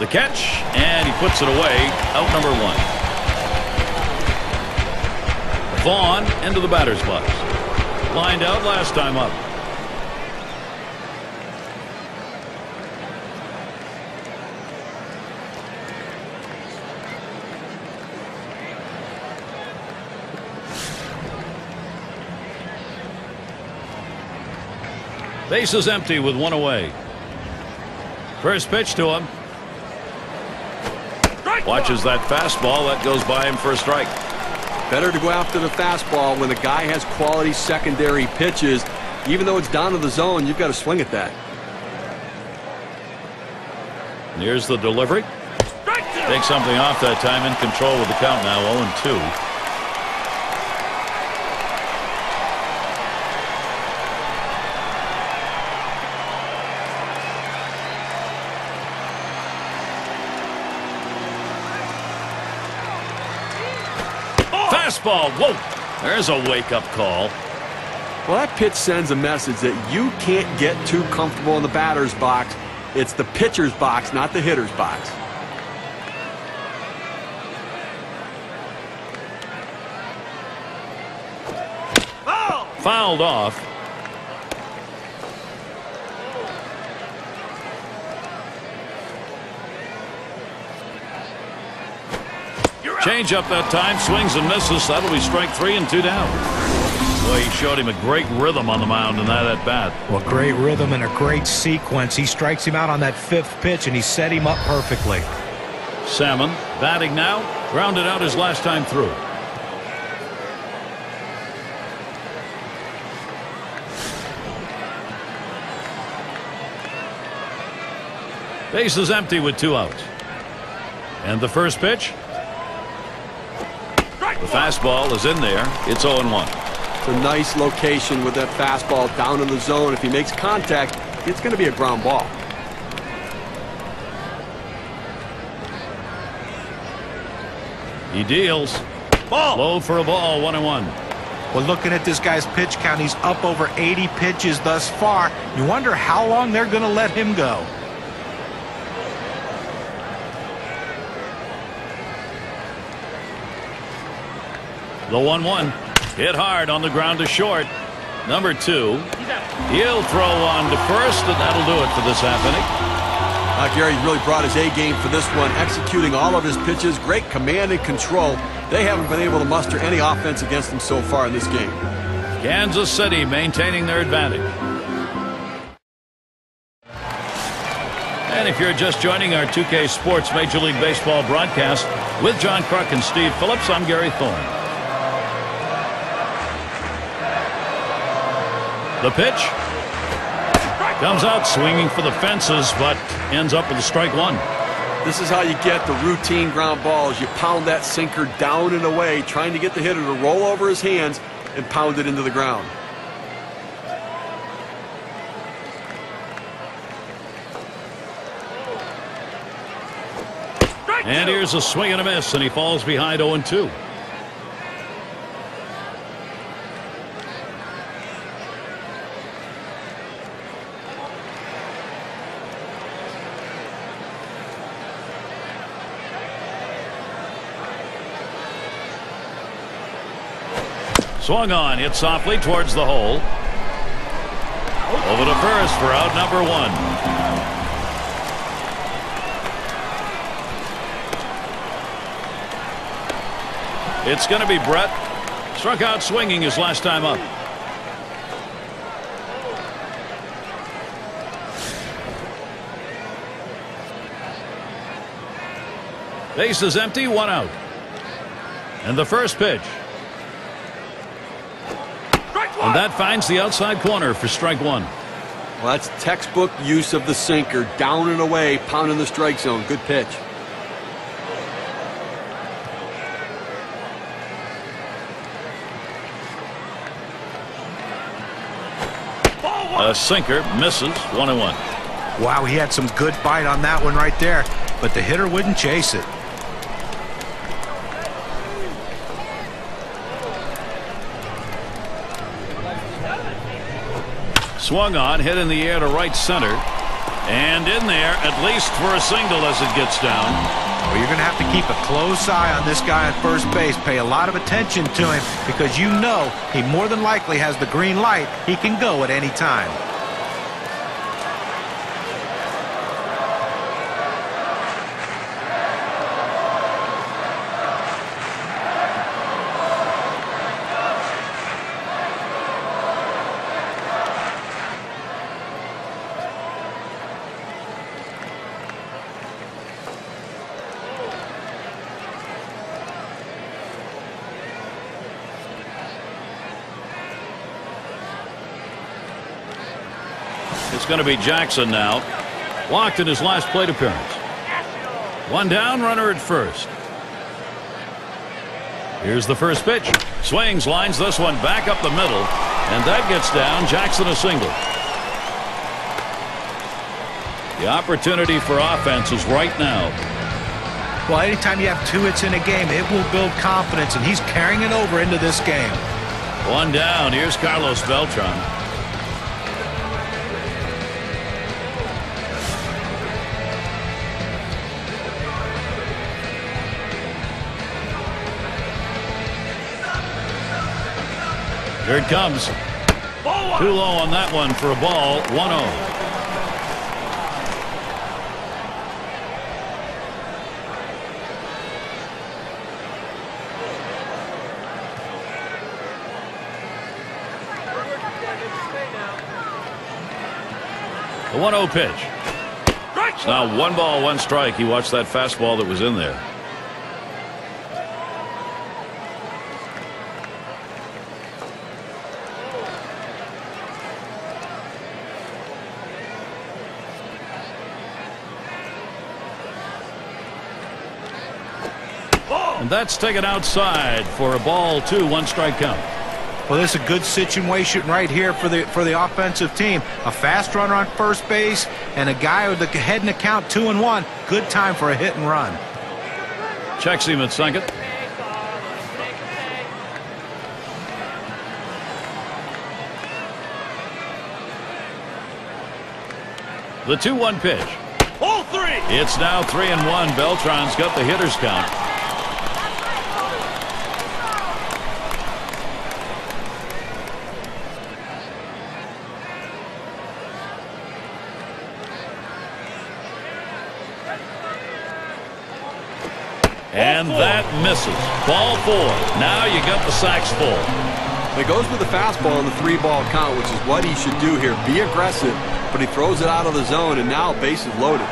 The catch, and he puts it away. Out number 1. Vaughn into the batter's box. Lined out last time up. Base is empty with 1 away. First pitch to him. Watches that fastball. That goes by him for a strike. Better to go after the fastball when the guy has quality secondary pitches. Even though it's down to the zone, you've got to swing at that. And here's the delivery. Take something off that time. In control with the count now. 0-2. Fastball. Whoa. There's a wake-up call. Well, that pitch sends a message that you can't get too comfortable in the batter's box. It's the pitcher's box, not the hitter's box. Fouled off. Change up that time, swings and misses. That'll be strike 3 and 2 down. Boy, he showed him a great rhythm on the mound in that at bat. Well, great rhythm and a great sequence. He strikes him out on that 5th pitch, and he set him up perfectly. Salmon batting now. Grounded out his last time through. Base is empty with 2 outs. And the first pitch. The fastball is in there. It's 0-1. It's a nice location with that fastball down in the zone. If he makes contact, it's going to be a ground ball. He deals. Ball. Low for a ball. 1-1. Well, looking at this guy's pitch count, he's up over 80 pitches thus far. You wonder how long they're going to let him go. The 1-1 hit hard on the ground to short. Number 2. He'll throw on to first, and that'll do it for this half inning. Gary really brought his A game for this one, executing all of his pitches. Great command and control. They haven't been able to muster any offense against him so far in this game. Kansas City maintaining their advantage. And if you're just joining our 2K Sports Major League Baseball broadcast with John Kruk and Steve Phillips, I'm Gary Thorne. The pitch comes out swinging for the fences, but ends up with a strike 1. This is how you get the routine ground balls. You pound that sinker down and away, trying to get the hitter to roll over his hands and pound it into the ground. And here's a swing and a miss, and he falls behind 0-2. Swung on, hit softly towards the hole. Over to first for out number 1. It's going to be Brett. Struck out swinging his last time up. Base is empty, 1 out. And the first pitch. And that finds the outside corner for strike 1. Well, that's textbook use of the sinker. Down and away, pounding the strike zone. Good pitch. A sinker misses, 1-1. Wow, he had some good bite on that one right there, but the hitter wouldn't chase it. Swung on, hit in the air to right center. And in there, at least for a single as it gets down. Well, you're going to have to keep a close eye on this guy at first base. Pay a lot of attention to him because you know he more than likely has the green light. He can go at any time. It's going to be Jackson now. Walked in his last plate appearance. 1 down, runner at first. Here's the first pitch. Swings, lines this one back up the middle. And that gets down. Jackson a single. The opportunity for offense is right now. Well, anytime you have 2 hits in a game, it will build confidence, and he's carrying it over into this game. 1 down. Here's Carlos Beltran. Here it comes. Too low on that one for a ball. 1-0. The 1-0 pitch. It's now 1 ball, 1 strike. He watched that fastball that was in there. And that's taken outside for a ball 2, 1 strike count. Well, this is a good situation right here for the offensive team. A fast runner on first base and a guy with the head in the count 2-1. Good time for a hit and run. Checks him at second. The 2-1 pitch. Ball 3. It's now 3-1. Beltran's got the hitter's count. And that misses. Ball 4. Now you got the sacks full. He goes with the fastball in the 3-ball count, which is what he should do here. Be aggressive, but he throws it out of the zone, and now base is loaded.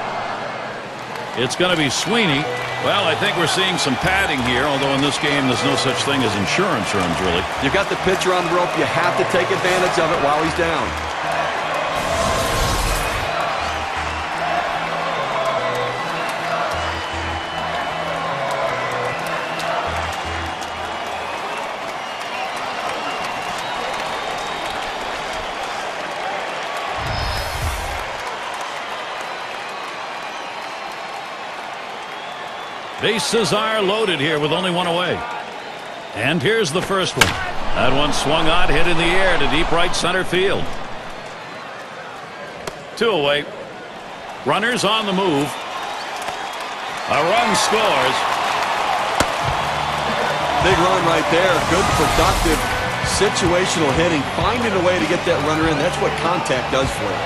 It's going to be Sweeney. Well, I think we're seeing some padding here, although in this game there's no such thing as insurance terms, really. You've got the pitcher on the rope. You have to take advantage of it while he's down. Bases are loaded here with only 1 away. And here's the first one. That one swung on, hit in the air to deep right center field. 2 away. Runners on the move. A run scores. Big run right there. Good, productive Situational hitting, finding a way to get that runner in. That's what contact does for you.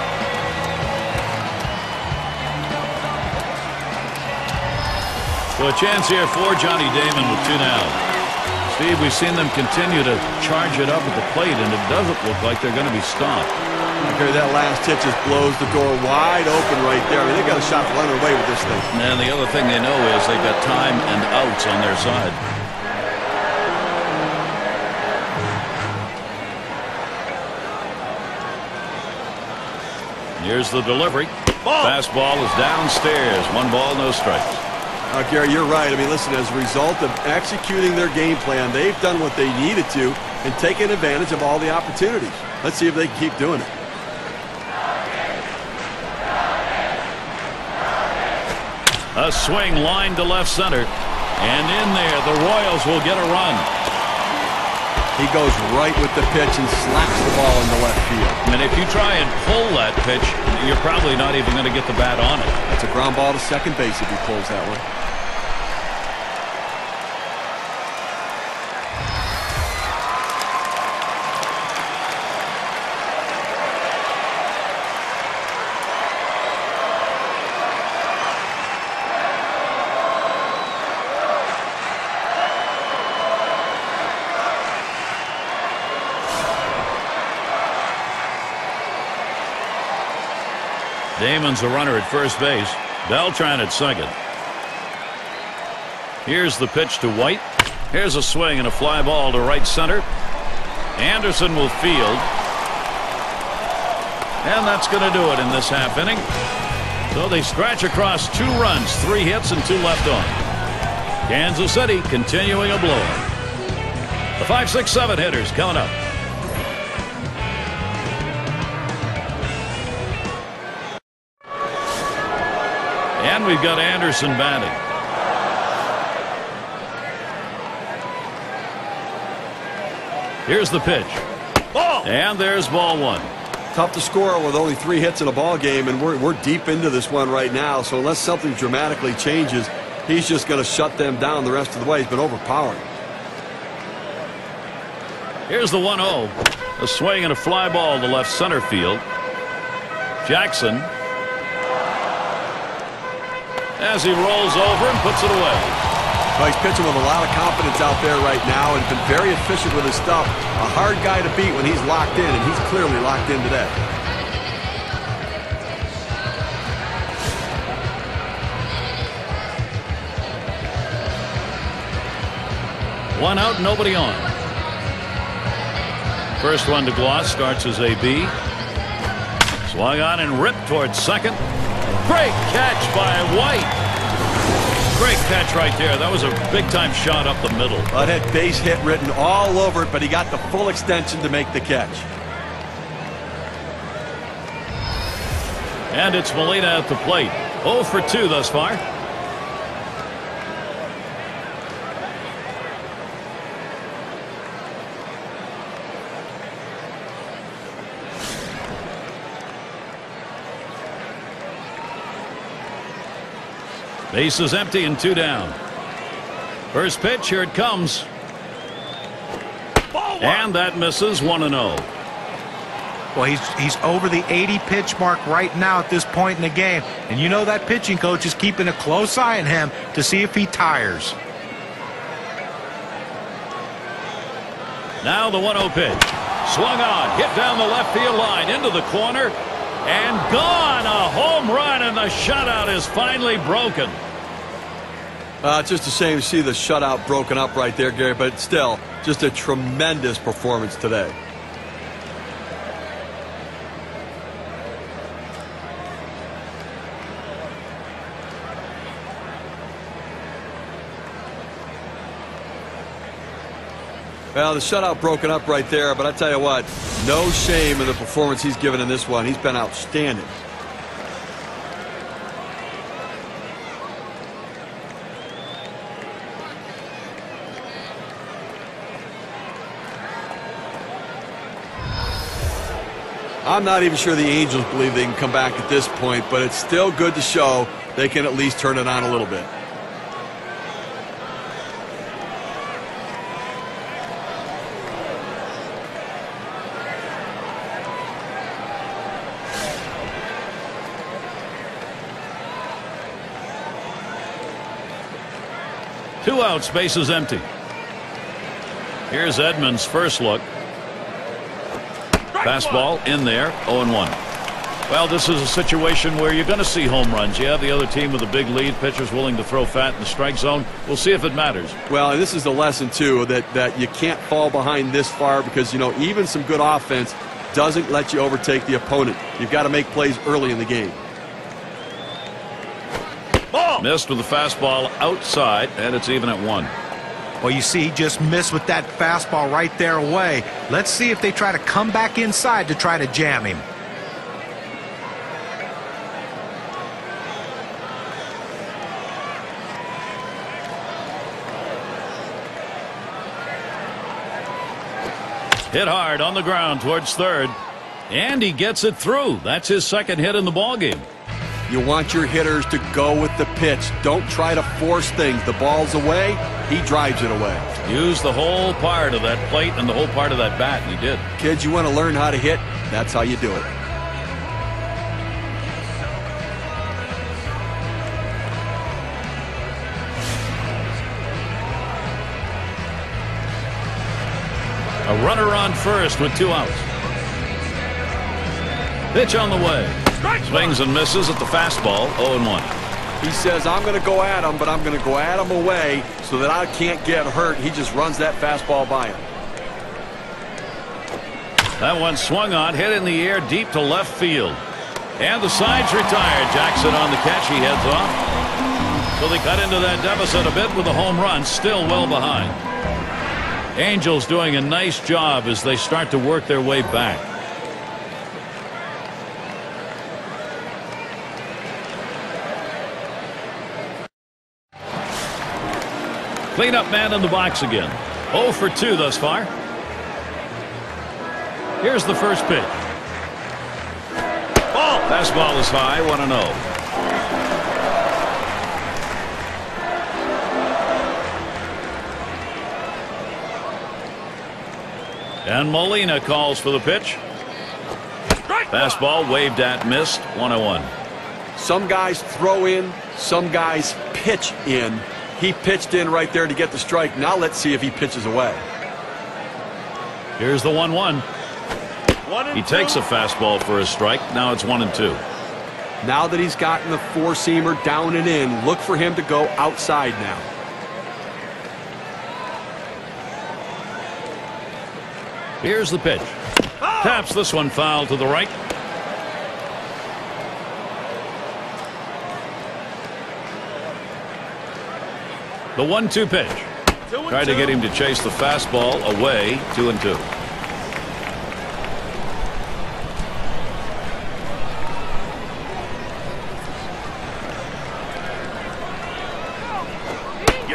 So a chance here for Johnny Damon with 2 down. Steve, we've seen them continue to charge it up at the plate, and it doesn't look like they're going to be stopped. Okay, that last hit just blows the door wide open right there. I mean, they got a shot to run away with this thing. And the other thing they know is they've got time and outs on their side. Here's the delivery. Fastball is downstairs. 1 ball, no strikes. Gary, you're right. I mean, listen, as a result of executing their game plan, they've done what they needed to and taken advantage of all the opportunities. Let's see if they can keep doing it. A swing line to left center. And in there, the Royals will get a run. He goes right with the pitch and slaps the ball into left field. And if you try and pull that pitch, you're probably not even going to get the bat on it. That's a ground ball to second base if he pulls that one. Damon's a runner at first base. Beltran at second. Here's the pitch to White. Here's a swing and a fly ball to right center. Anderson will field. And that's going to do it in this half inning. So they scratch across 2 runs, 3 hits, and 2 left on. Kansas City continuing a blowout. The 5, 6, 7 hitters coming up. And we've got Anderson batting. Here's the pitch. Ball. And there's ball 1. Tough to score with only 3 hits in a ball game, and we're deep into this one right now. So unless something dramatically changes, he's just going to shut them down the rest of the way. He's been overpowering. Here's the 1-0. A swing and a fly ball to left center field. Jackson, as he rolls over and puts it away. Well, he's pitching with a lot of confidence out there right now and been very efficient with his stuff. A hard guy to beat when he's locked in, and he's clearly locked in today. One out, nobody on. First one to Gloss starts as AB. Swung on and ripped towards second. Great catch by White. Great catch right there. That was a big-time shot up the middle. Well, it had base hit written all over it, but he got the full extension to make the catch. And it's Molina at the plate. 0 for 2 thus far. Base is empty and 2 down. First pitch, here it comes. And that misses. 1-0. Well, he's over the 80 pitch mark right now at this point in the game. And you know that pitching coach is keeping a close eye on him to see if he tires. Now the 1-0 pitch. Swung on, hit down the left field line into the corner. And gone. A home run, and the shutout is finally broken. It's just a shame to see the shutout broken up right there, Gary, but still, just a tremendous performance today. Well, the shutout broken up right there, but I tell you what, no shame in the performance he's given in this one. He's been outstanding. I'm not even sure the Angels believe they can come back at this point, but it's still good to show they can at least turn it on a little bit. 2 outs, bases empty. Here's Edmonds' first look. Fastball in there, 0-1. Well, this is a situation where you're going to see home runs. You have the other team with a big lead. Pitchers willing to throw fat in the strike zone. We'll see if it matters. Well, and this is the lesson, too, that you can't fall behind this far because, you know, even some good offense doesn't let you overtake the opponent. You've got to make plays early in the game. Ball. Missed with the fastball outside, and it's even at 1. Well, you see, he just missed with that fastball right there away. Let's see if they try to come back inside to try to jam him. Hit hard on the ground towards third, and he gets it through. That's his second hit in the ballgame. You want your hitters to go with the pitch. Don't try to force things. The ball's away, he drives it away. Use the whole part of that plate and the whole part of that bat, and he did. Kids, you want to learn how to hit? That's how you do it. A runner on first with 2 outs. Pitch on the way. Swings and misses at the fastball, 0-1. He says, I'm going to go at him, but I'm going to go at him away so that I can't get hurt. He just runs that fastball by him. That one swung on, hit in the air deep to left field. And the side's retired. Jackson on the catch. He heads off. So they cut into that deficit a bit with a home run, still well behind. Angels doing a nice job as they start to work their way back. Cleanup man in the box again. 0 for 2 thus far. Here's the first pitch. Ball. Fastball is high, 1-0. And Molina calls for the pitch. Fastball waved at, missed, 1-1. Some guys throw in, some guys pitch in. He pitched in right there to get the strike. Now let's see if he pitches away. Here's the 1-1. He takes a fastball for a strike. Now it's 1-2. Now that he's gotten the four-seamer down and in, look for him to go outside now. Here's the pitch. Taps this one foul to the right. The 1-2 pitch. Tried to get him to chase the fastball away. 2-2.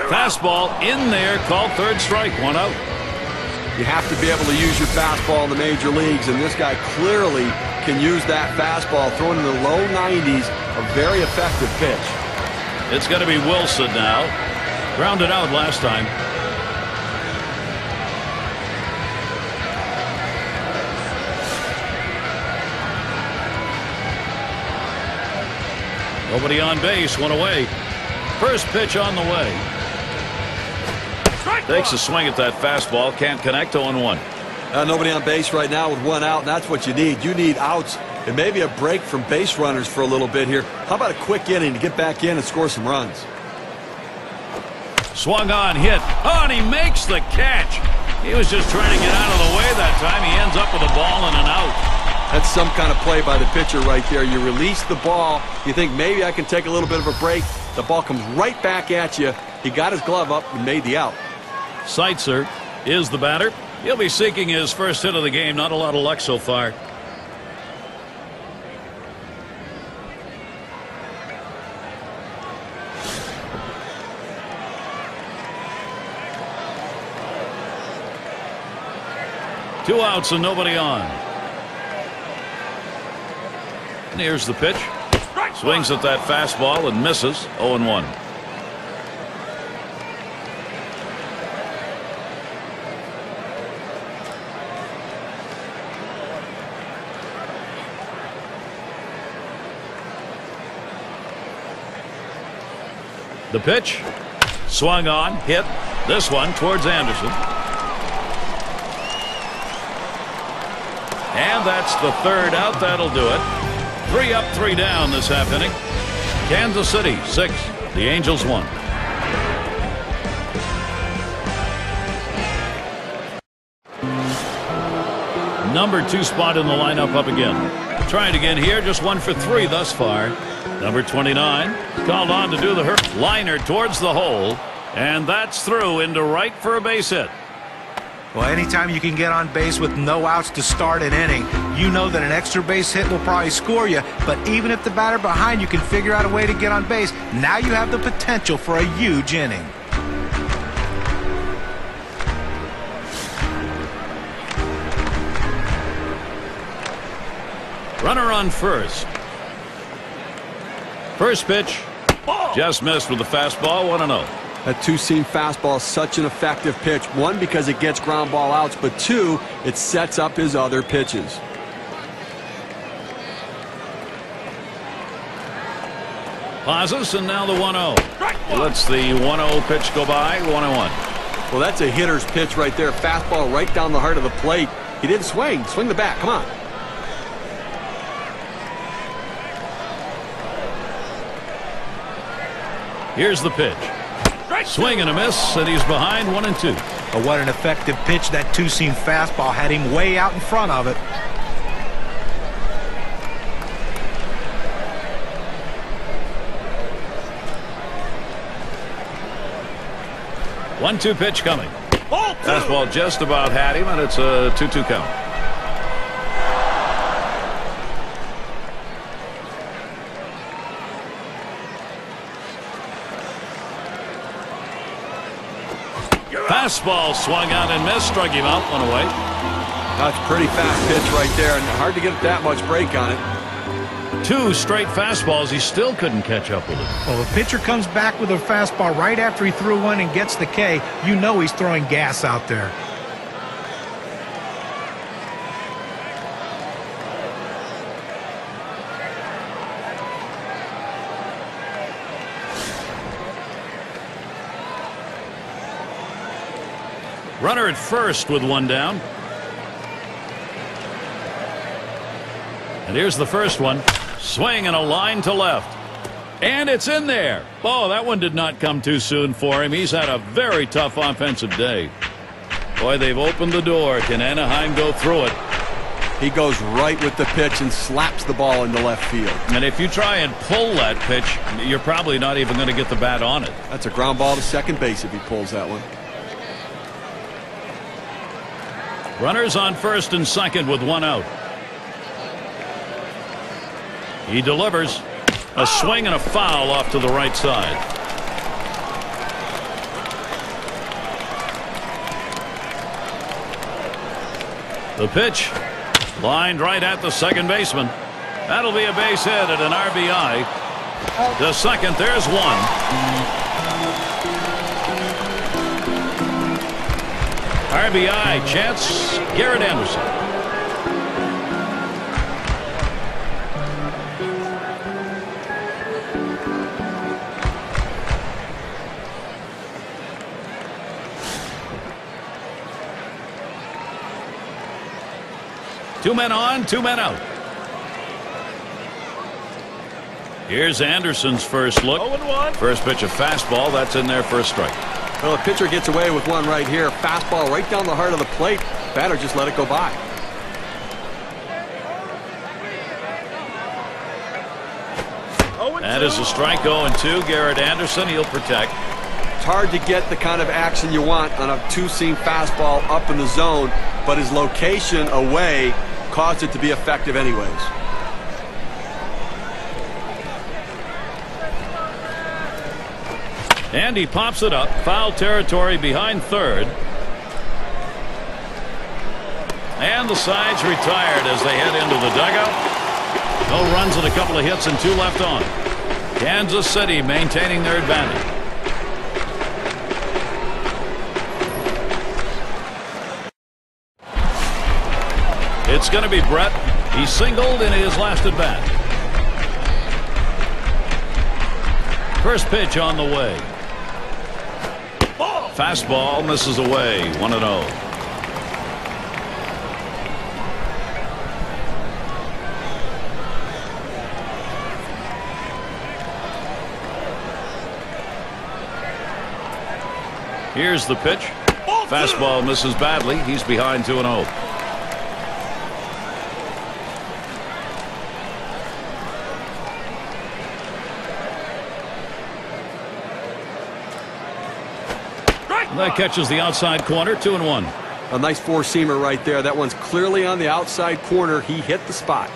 Fastball in there, called third strike, 1 out. You have to be able to use your fastball in the major leagues, and this guy clearly can use that fastball, throwing in the low 90s, a very effective pitch. It's going to be Wilson now. Grounded out last time. Nobody on base, one away. First pitch on the way. Takes a swing at that fastball, can't connect. 0-1. Nobody on base right now with 1 out, and that's what you need. You need outs and maybe a break from base runners for a little bit here. How about a quick inning to get back in and score some runs? Swung on, hit. Oh, and he makes the catch. He was just trying to get out of the way that time. He ends up with a ball and an out. That's some kind of play by the pitcher right there. You release the ball. You think maybe I can take a little bit of a break. The ball comes right back at you. He got his glove up and made the out. Seitzer is the batter. He'll be seeking his first hit of the game. Not a lot of luck so far. Two outs and nobody on. And here's the pitch. Swings at that fastball and misses. 0-1. The pitch. Swung on, hit. This one towards Anderson. And that's the third out. That'll do it. 3 up, 3 down this half inning. Kansas City 6, the Angels 1. Number 2 spot in the lineup up again. Trying again here, just 1 for 3 thus far. Number 29 called on to do the hurt. Liner towards the hole, and that's through into right for a base hit. Well, anytime you can get on base with no outs to start an inning, you know that an extra base hit will probably score you. But even if the batter behind you can figure out a way to get on base, now you have the potential for a huge inning. Runner on first. First pitch. Just missed with the fastball. 1-0. That two-seam fastball is such an effective pitch. 1, because it gets ground ball outs, but 2, it sets up his other pitches. Pauses, and now the 1-0. Lets the 1-0 pitch go by. 1-1. Well, that's a hitter's pitch right there. Fastball right down the heart of the plate. He didn't swing. Swing the bat. Come on. Here's the pitch. Swing and a miss, and he's behind 1-2. But what an effective pitch. That two-seam fastball had him way out in front of it. One-two pitch coming. Fastball just about had him, and it's a 2-2 count. Fastball swung on and missed, struck him out, 1 away. That's a pretty fast pitch right there, and hard to get that much break on it. 2 straight fastballs. He still couldn't catch up with it. Well, the pitcher comes back with a fastball right after he threw one and gets the K. You know he's throwing gas out there. Runner at first with 1 down. And here's the first one. Swing and a line to left. And it's in there. Oh, that one did not come too soon for him. He's had a very tough offensive day. Boy, they've opened the door. Can Anaheim go through it? He goes right with the pitch and slaps the ball into left field. And if you try and pull that pitch, you're probably not even going to get the bat on it. That's a ground ball to second base if he pulls that one. Runners on first and second with 1 out. He delivers. A swing and a foul off to the right side. The pitch lined right at the second baseman. That'll be a base hit at an RBI. To second, there's 1. RBI chance, Garrett Anderson. Two men on, 2 men out. Here's Anderson's first look. 0-1. First pitch of fastball. That's in there for a strike. Well, the pitcher gets away with one right here. Fastball right down the heart of the plate. Batter just let it go by. That is a strike. 0-2. Garrett Anderson, he'll protect. It's hard to get the kind of action you want on a two-seam fastball up in the zone, but his location away caused it to be effective anyways. And he pops it up. Foul territory behind third. And the sides retired as they head into the dugout. No runs and a couple of hits and 2 left on. Kansas City maintaining their advantage. It's going to be Brett. He singled in his last at bat. First pitch on the way. Fastball misses away. 1-0. Here's the pitch. Fastball misses badly. He's behind 2-0. That catches the outside corner. 2-1. A nice four-seamer right there. That one's clearly on the outside corner. He hit the spot.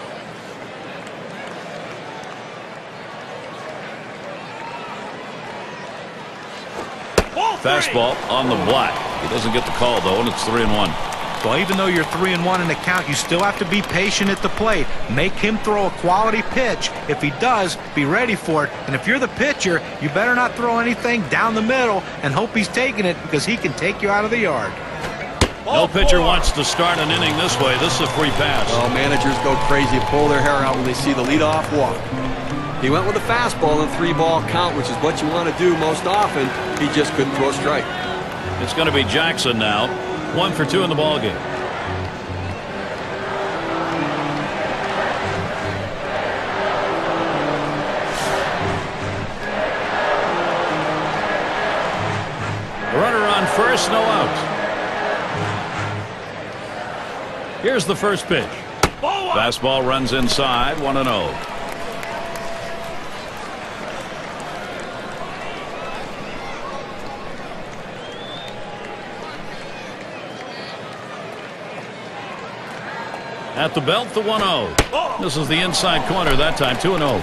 Fastball on the block. He doesn't get the call, though, and it's 3-1. Well, even though you're 3-1 in the count, you still have to be patient at the plate. Make him throw a quality pitch. If he does, be ready for it. And if you're the pitcher, you better not throw anything down the middle and hope he's taking it, because he can take you out of the yard. No pitcher wants to start an inning this way. This is a free pass. Oh, managers go crazy, pull their hair out when they see the leadoff walk. He went with a fastball and 3-ball count, which is what you want to do most often. He just couldn't throw a strike. It's going to be Jackson now. 1 for 2 in the ballgame. Runner on first, no outs. Here's the first pitch. Fastball runs inside. 1-0. At the belt, the 1-0. This is the inside corner that time. 2-0.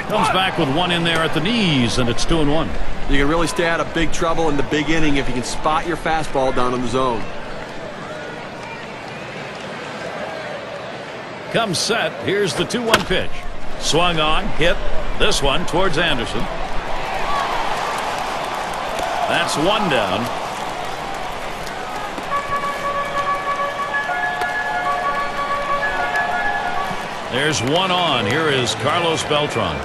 Comes back with one in there at the knees, and it's 2-1. You can really stay out of big trouble in the big inning if you can spot your fastball down in the zone. Comes set. Here's the 2-1 pitch. Swung on, hit. This one towards Anderson. That's one down. There's one on. Here is Carlos Beltran.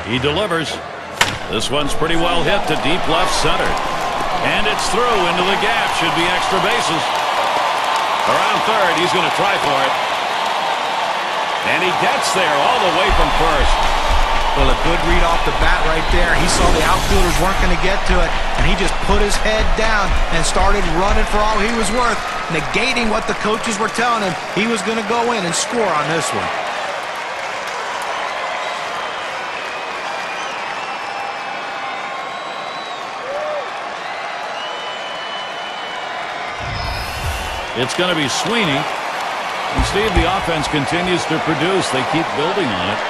He delivers. This one's pretty well hit to deep left center. And it's through into the gap. Should be extra bases. Around third, he's going to try for it. And he gets there all the way from first. Well, a good read off the bat right there. He saw the outfielders weren't going to get to it, and he just put his head down and started running for all he was worth, negating what the coaches were telling him. He was going to go in and score on this one. It's going to be Sweeney. And Steve, the offense continues to produce. They keep building on it.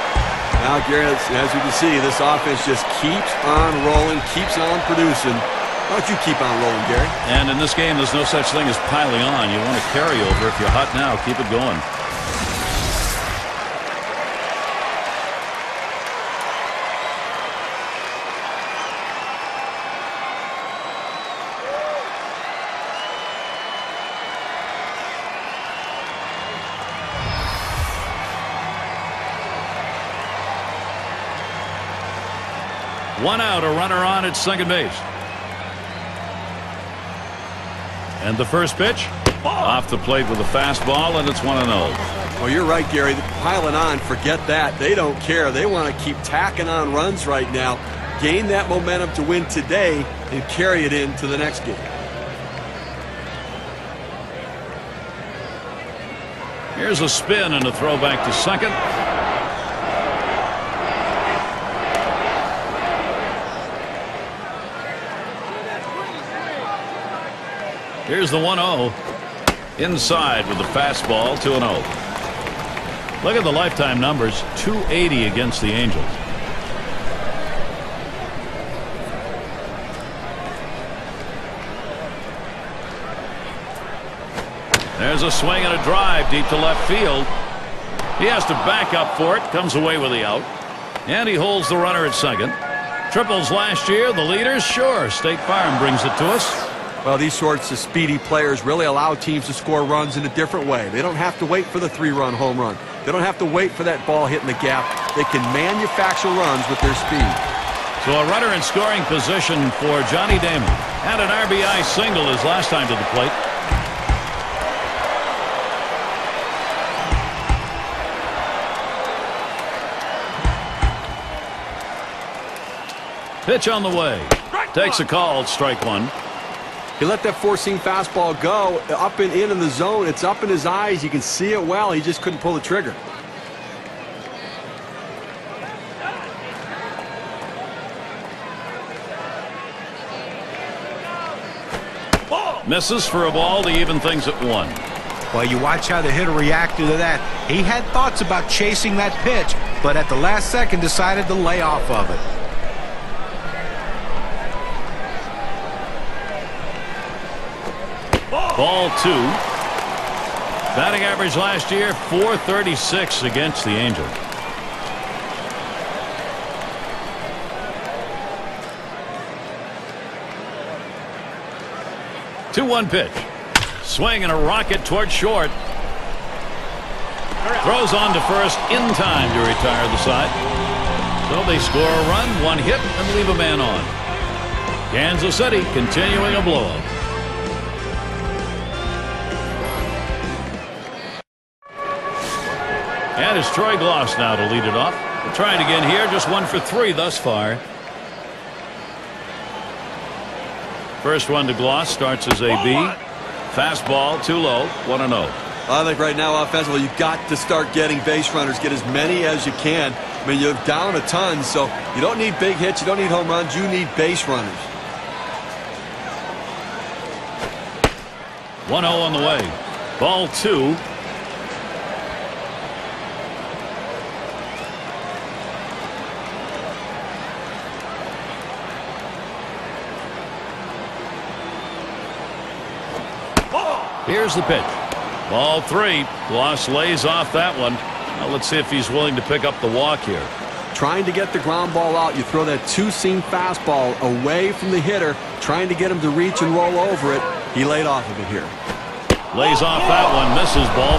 Now, Gary, as you can see, this offense just keeps on rolling, keeps on producing. Why don't you keep on rolling, Gary? And in this game, there's no such thing as piling on. You want to carry over. If you're hot now, keep it going. One out, a runner on at second base. And the first pitch off the plate with a fastball, and it's 1-0. Oh, you're right, Gary. Piling on, forget that. They don't care. They want to keep tacking on runs right now, gain that momentum to win today, and carry it into the next game. Here's a spin and a throw back to second. Here's the 1-0. Inside with the fastball, 2-0. Look at the lifetime numbers, 280 against the Angels. There's a swing and a drive deep to left field. He has to back up for it. Comes away with the out. And he holds the runner at second. Triples last year, the leaders? Sure. State Farm brings it to us. Well, these sorts of speedy players really allow teams to score runs in a different way. They don't have to wait for the 3-run home run. They don't have to wait for that ball hitting the gap. They can manufacture runs with their speed. So a runner in scoring position for Johnny Damon. Had an RBI single his last time to the plate. Pitch on the way. Takes a call, strike one. He let that four-seam fastball go up and in the zone. It's up in his eyes. You can see it well. He just couldn't pull the trigger. Misses for a ball to even things at 1. Well, you watch how the hitter reacted to that. He had thoughts about chasing that pitch, but at the last second decided to lay off of it. Ball 2. Batting average last year, .436 against the Angels. Two-one pitch. Swing and a rocket toward short. Throws on to first in time to retire the side. So they score a run, one hit, and leave a man on. Kansas City continuing a blowout. And it's Troy Gloss now to lead it off. We're trying again here, just 1 for 3 thus far. First one to Gloss, starts as a B. Fastball too low, 1-0. I think right now offensively you've got to start getting base runners, get as many as you can. I mean, you're down a ton, so you don't need big hits, you don't need home runs, you need base runners. 1-0 on the way. Ball 2. Here's the pitch. Ball 3. Gloss lays off that one. Now let's see if he's willing to pick up the walk here. Trying to get the ground ball out. You throw that two-seam fastball away from the hitter, trying to get him to reach and roll over it. He laid off of it here. Lays off that one. Misses. Ball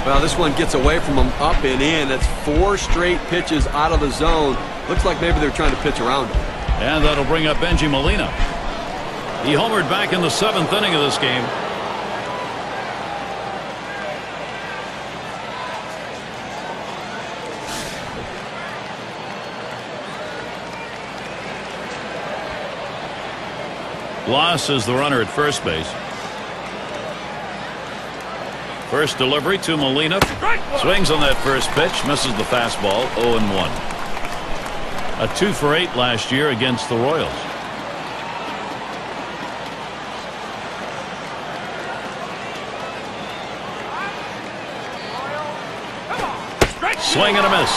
4. Well, this one gets away from him up and in. That's 4 straight pitches out of the zone. Looks like maybe they're trying to pitch around him. And that'll bring up Benji Molina. He homered back in the 7th inning of this game. Gloss is the runner at first base. First delivery to Molina. Swings on that first pitch. Misses the fastball. 0-1. A 2 for 8 last year against the Royals. Swing and a miss.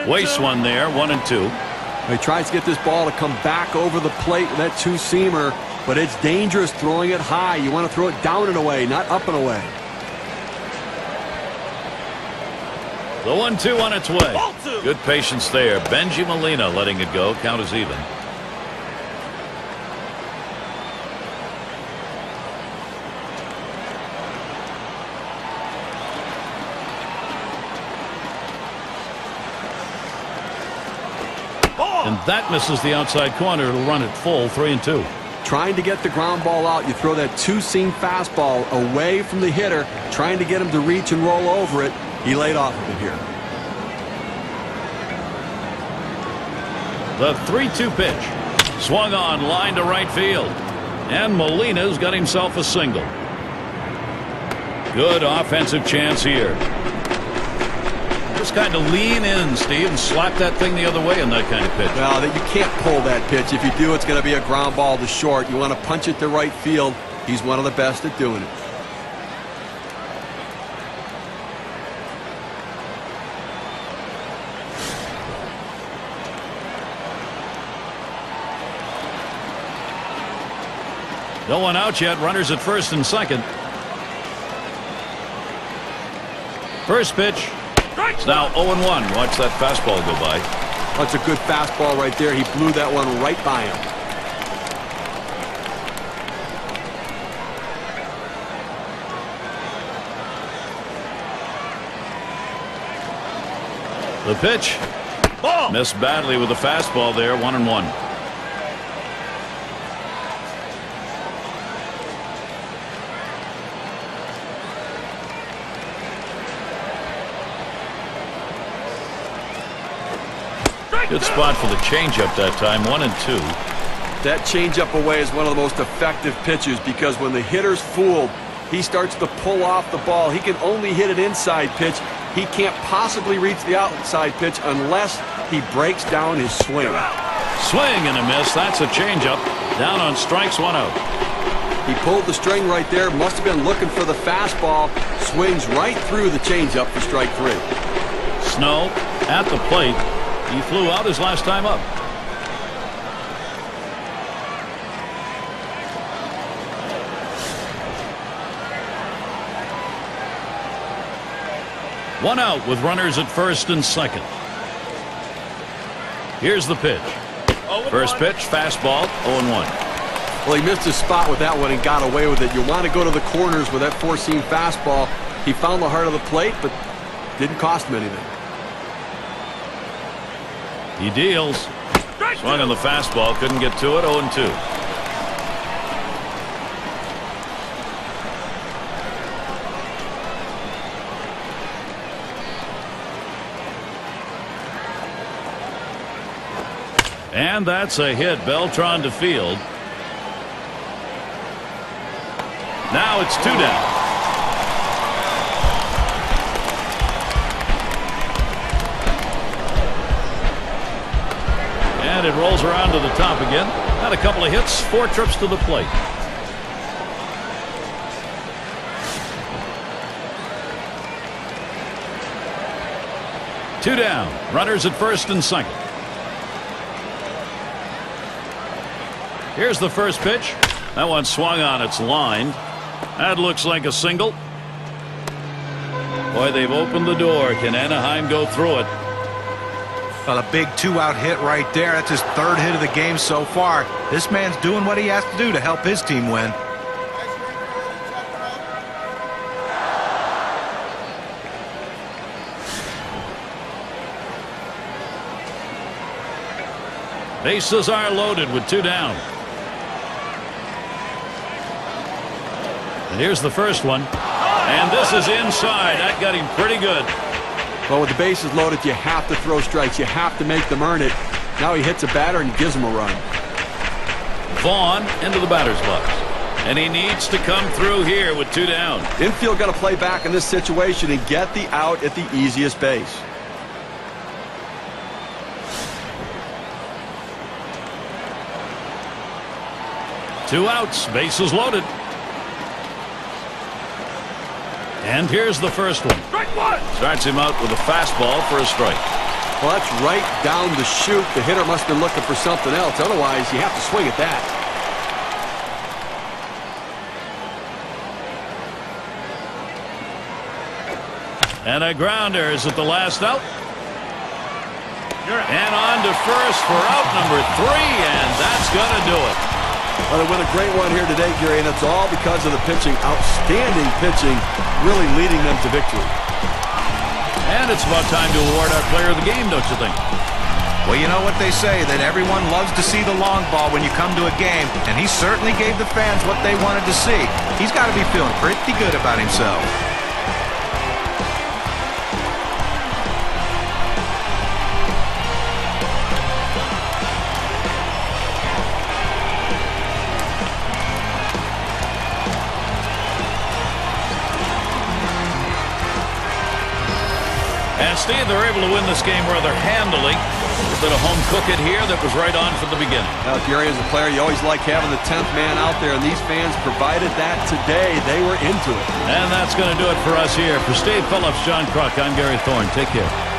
Wastes one there. 1-2. He tries to get this ball to come back over the plate with that two-seamer, but it's dangerous throwing it high. You want to throw it down and away, not up and away. The 1-2 on its way. Good patience there. Benji Molina letting it go. Count is even. And that misses the outside corner. It'll run it full. 3-2. Trying to get the ground ball out. You throw that two-seam fastball away from the hitter, trying to get him to reach and roll over it. He laid off of it here. The 3-2 pitch. Swung on, line to right field. And Molina's got himself a single. Good offensive chance here. Just kind of lean in, Steve, and slap that thing the other way in that kind of pitch. Well, you can't pull that pitch. If you do, it's going to be a ground ball to short. You want to punch it to right field. He's one of the best at doing it. No one out yet. Runners at first and second. First pitch. It's now 0-1. Watch that fastball go by. That's a good fastball right there. He blew that one right by him. The pitch. Ball. Missed badly with the fastball there. 1-1. Good spot for the changeup that time. 1-2. That changeup away is one of the most effective pitches because when the hitter's fooled, he starts to pull off the ball. He can only hit an inside pitch. He can't possibly reach the outside pitch unless he breaks down his swing. Swing and a miss. That's a changeup. Down on strikes, 1 out. He pulled the string right there. Must have been looking for the fastball. Swings right through the changeup for strike 3. Snow at the plate. He flew out his last time up. One out with runners at first and second. Here's the pitch. First pitch, fastball, 0-1. Well, he missed his spot with that one and got away with it. You want to go to the corners with that four-seam fastball. He found the heart of the plate, but didn't cost him anything. He deals. Swung on the fastball, couldn't get to it, 0-2. And that's a hit. Beltran to field. Now it's 2 down. And it rolls around to the top again. Had a couple of hits, 4 trips to the plate. Two down. Runners at first and second. Here's the first pitch. That one swung on. It's lined. That looks like a single. Boy, they've opened the door. Can Anaheim go through it? Well, a big 2-out hit right there. That's his 3rd hit of the game so far. This man's doing what he has to do to help his team win. Bases are loaded with 2 down. And here's the first one. And this is inside. That got him pretty good. Well, with the bases loaded, you have to throw strikes. You have to make them earn it. Now he hits a batter and he gives him a run. Vaughn into the batter's box. And he needs to come through here with 2 down. Infield got to play back in this situation and get the out at the easiest base. Two outs, bases loaded. And here's the first one. Strike 1. Starts him out with a fastball for a strike. Well, that's right down the chute. The hitter must have been looking for something else. Otherwise, you have to swing at that. And a grounder is at the last out. And on to first for out number 3, and that's going to do it. Well, they win a great one here today, Gary, and it's all because of the pitching. Outstanding pitching, really leading them to victory. And it's about time to award our player of the game, don't you think? Well, you know what they say, that everyone loves to see the long ball when you come to a game, and he certainly gave the fans what they wanted to see. He's got to be feeling pretty good about himself. And Steve, they're able to win this game rather handily. A bit of home cooking here that was right on from the beginning. Now, Gary, as a player, you always like having the 10th man out there, and these fans provided that today. They were into it. And that's going to do it for us here. For Steve Phillips, John Kruk, I'm Gary Thorne. Take care.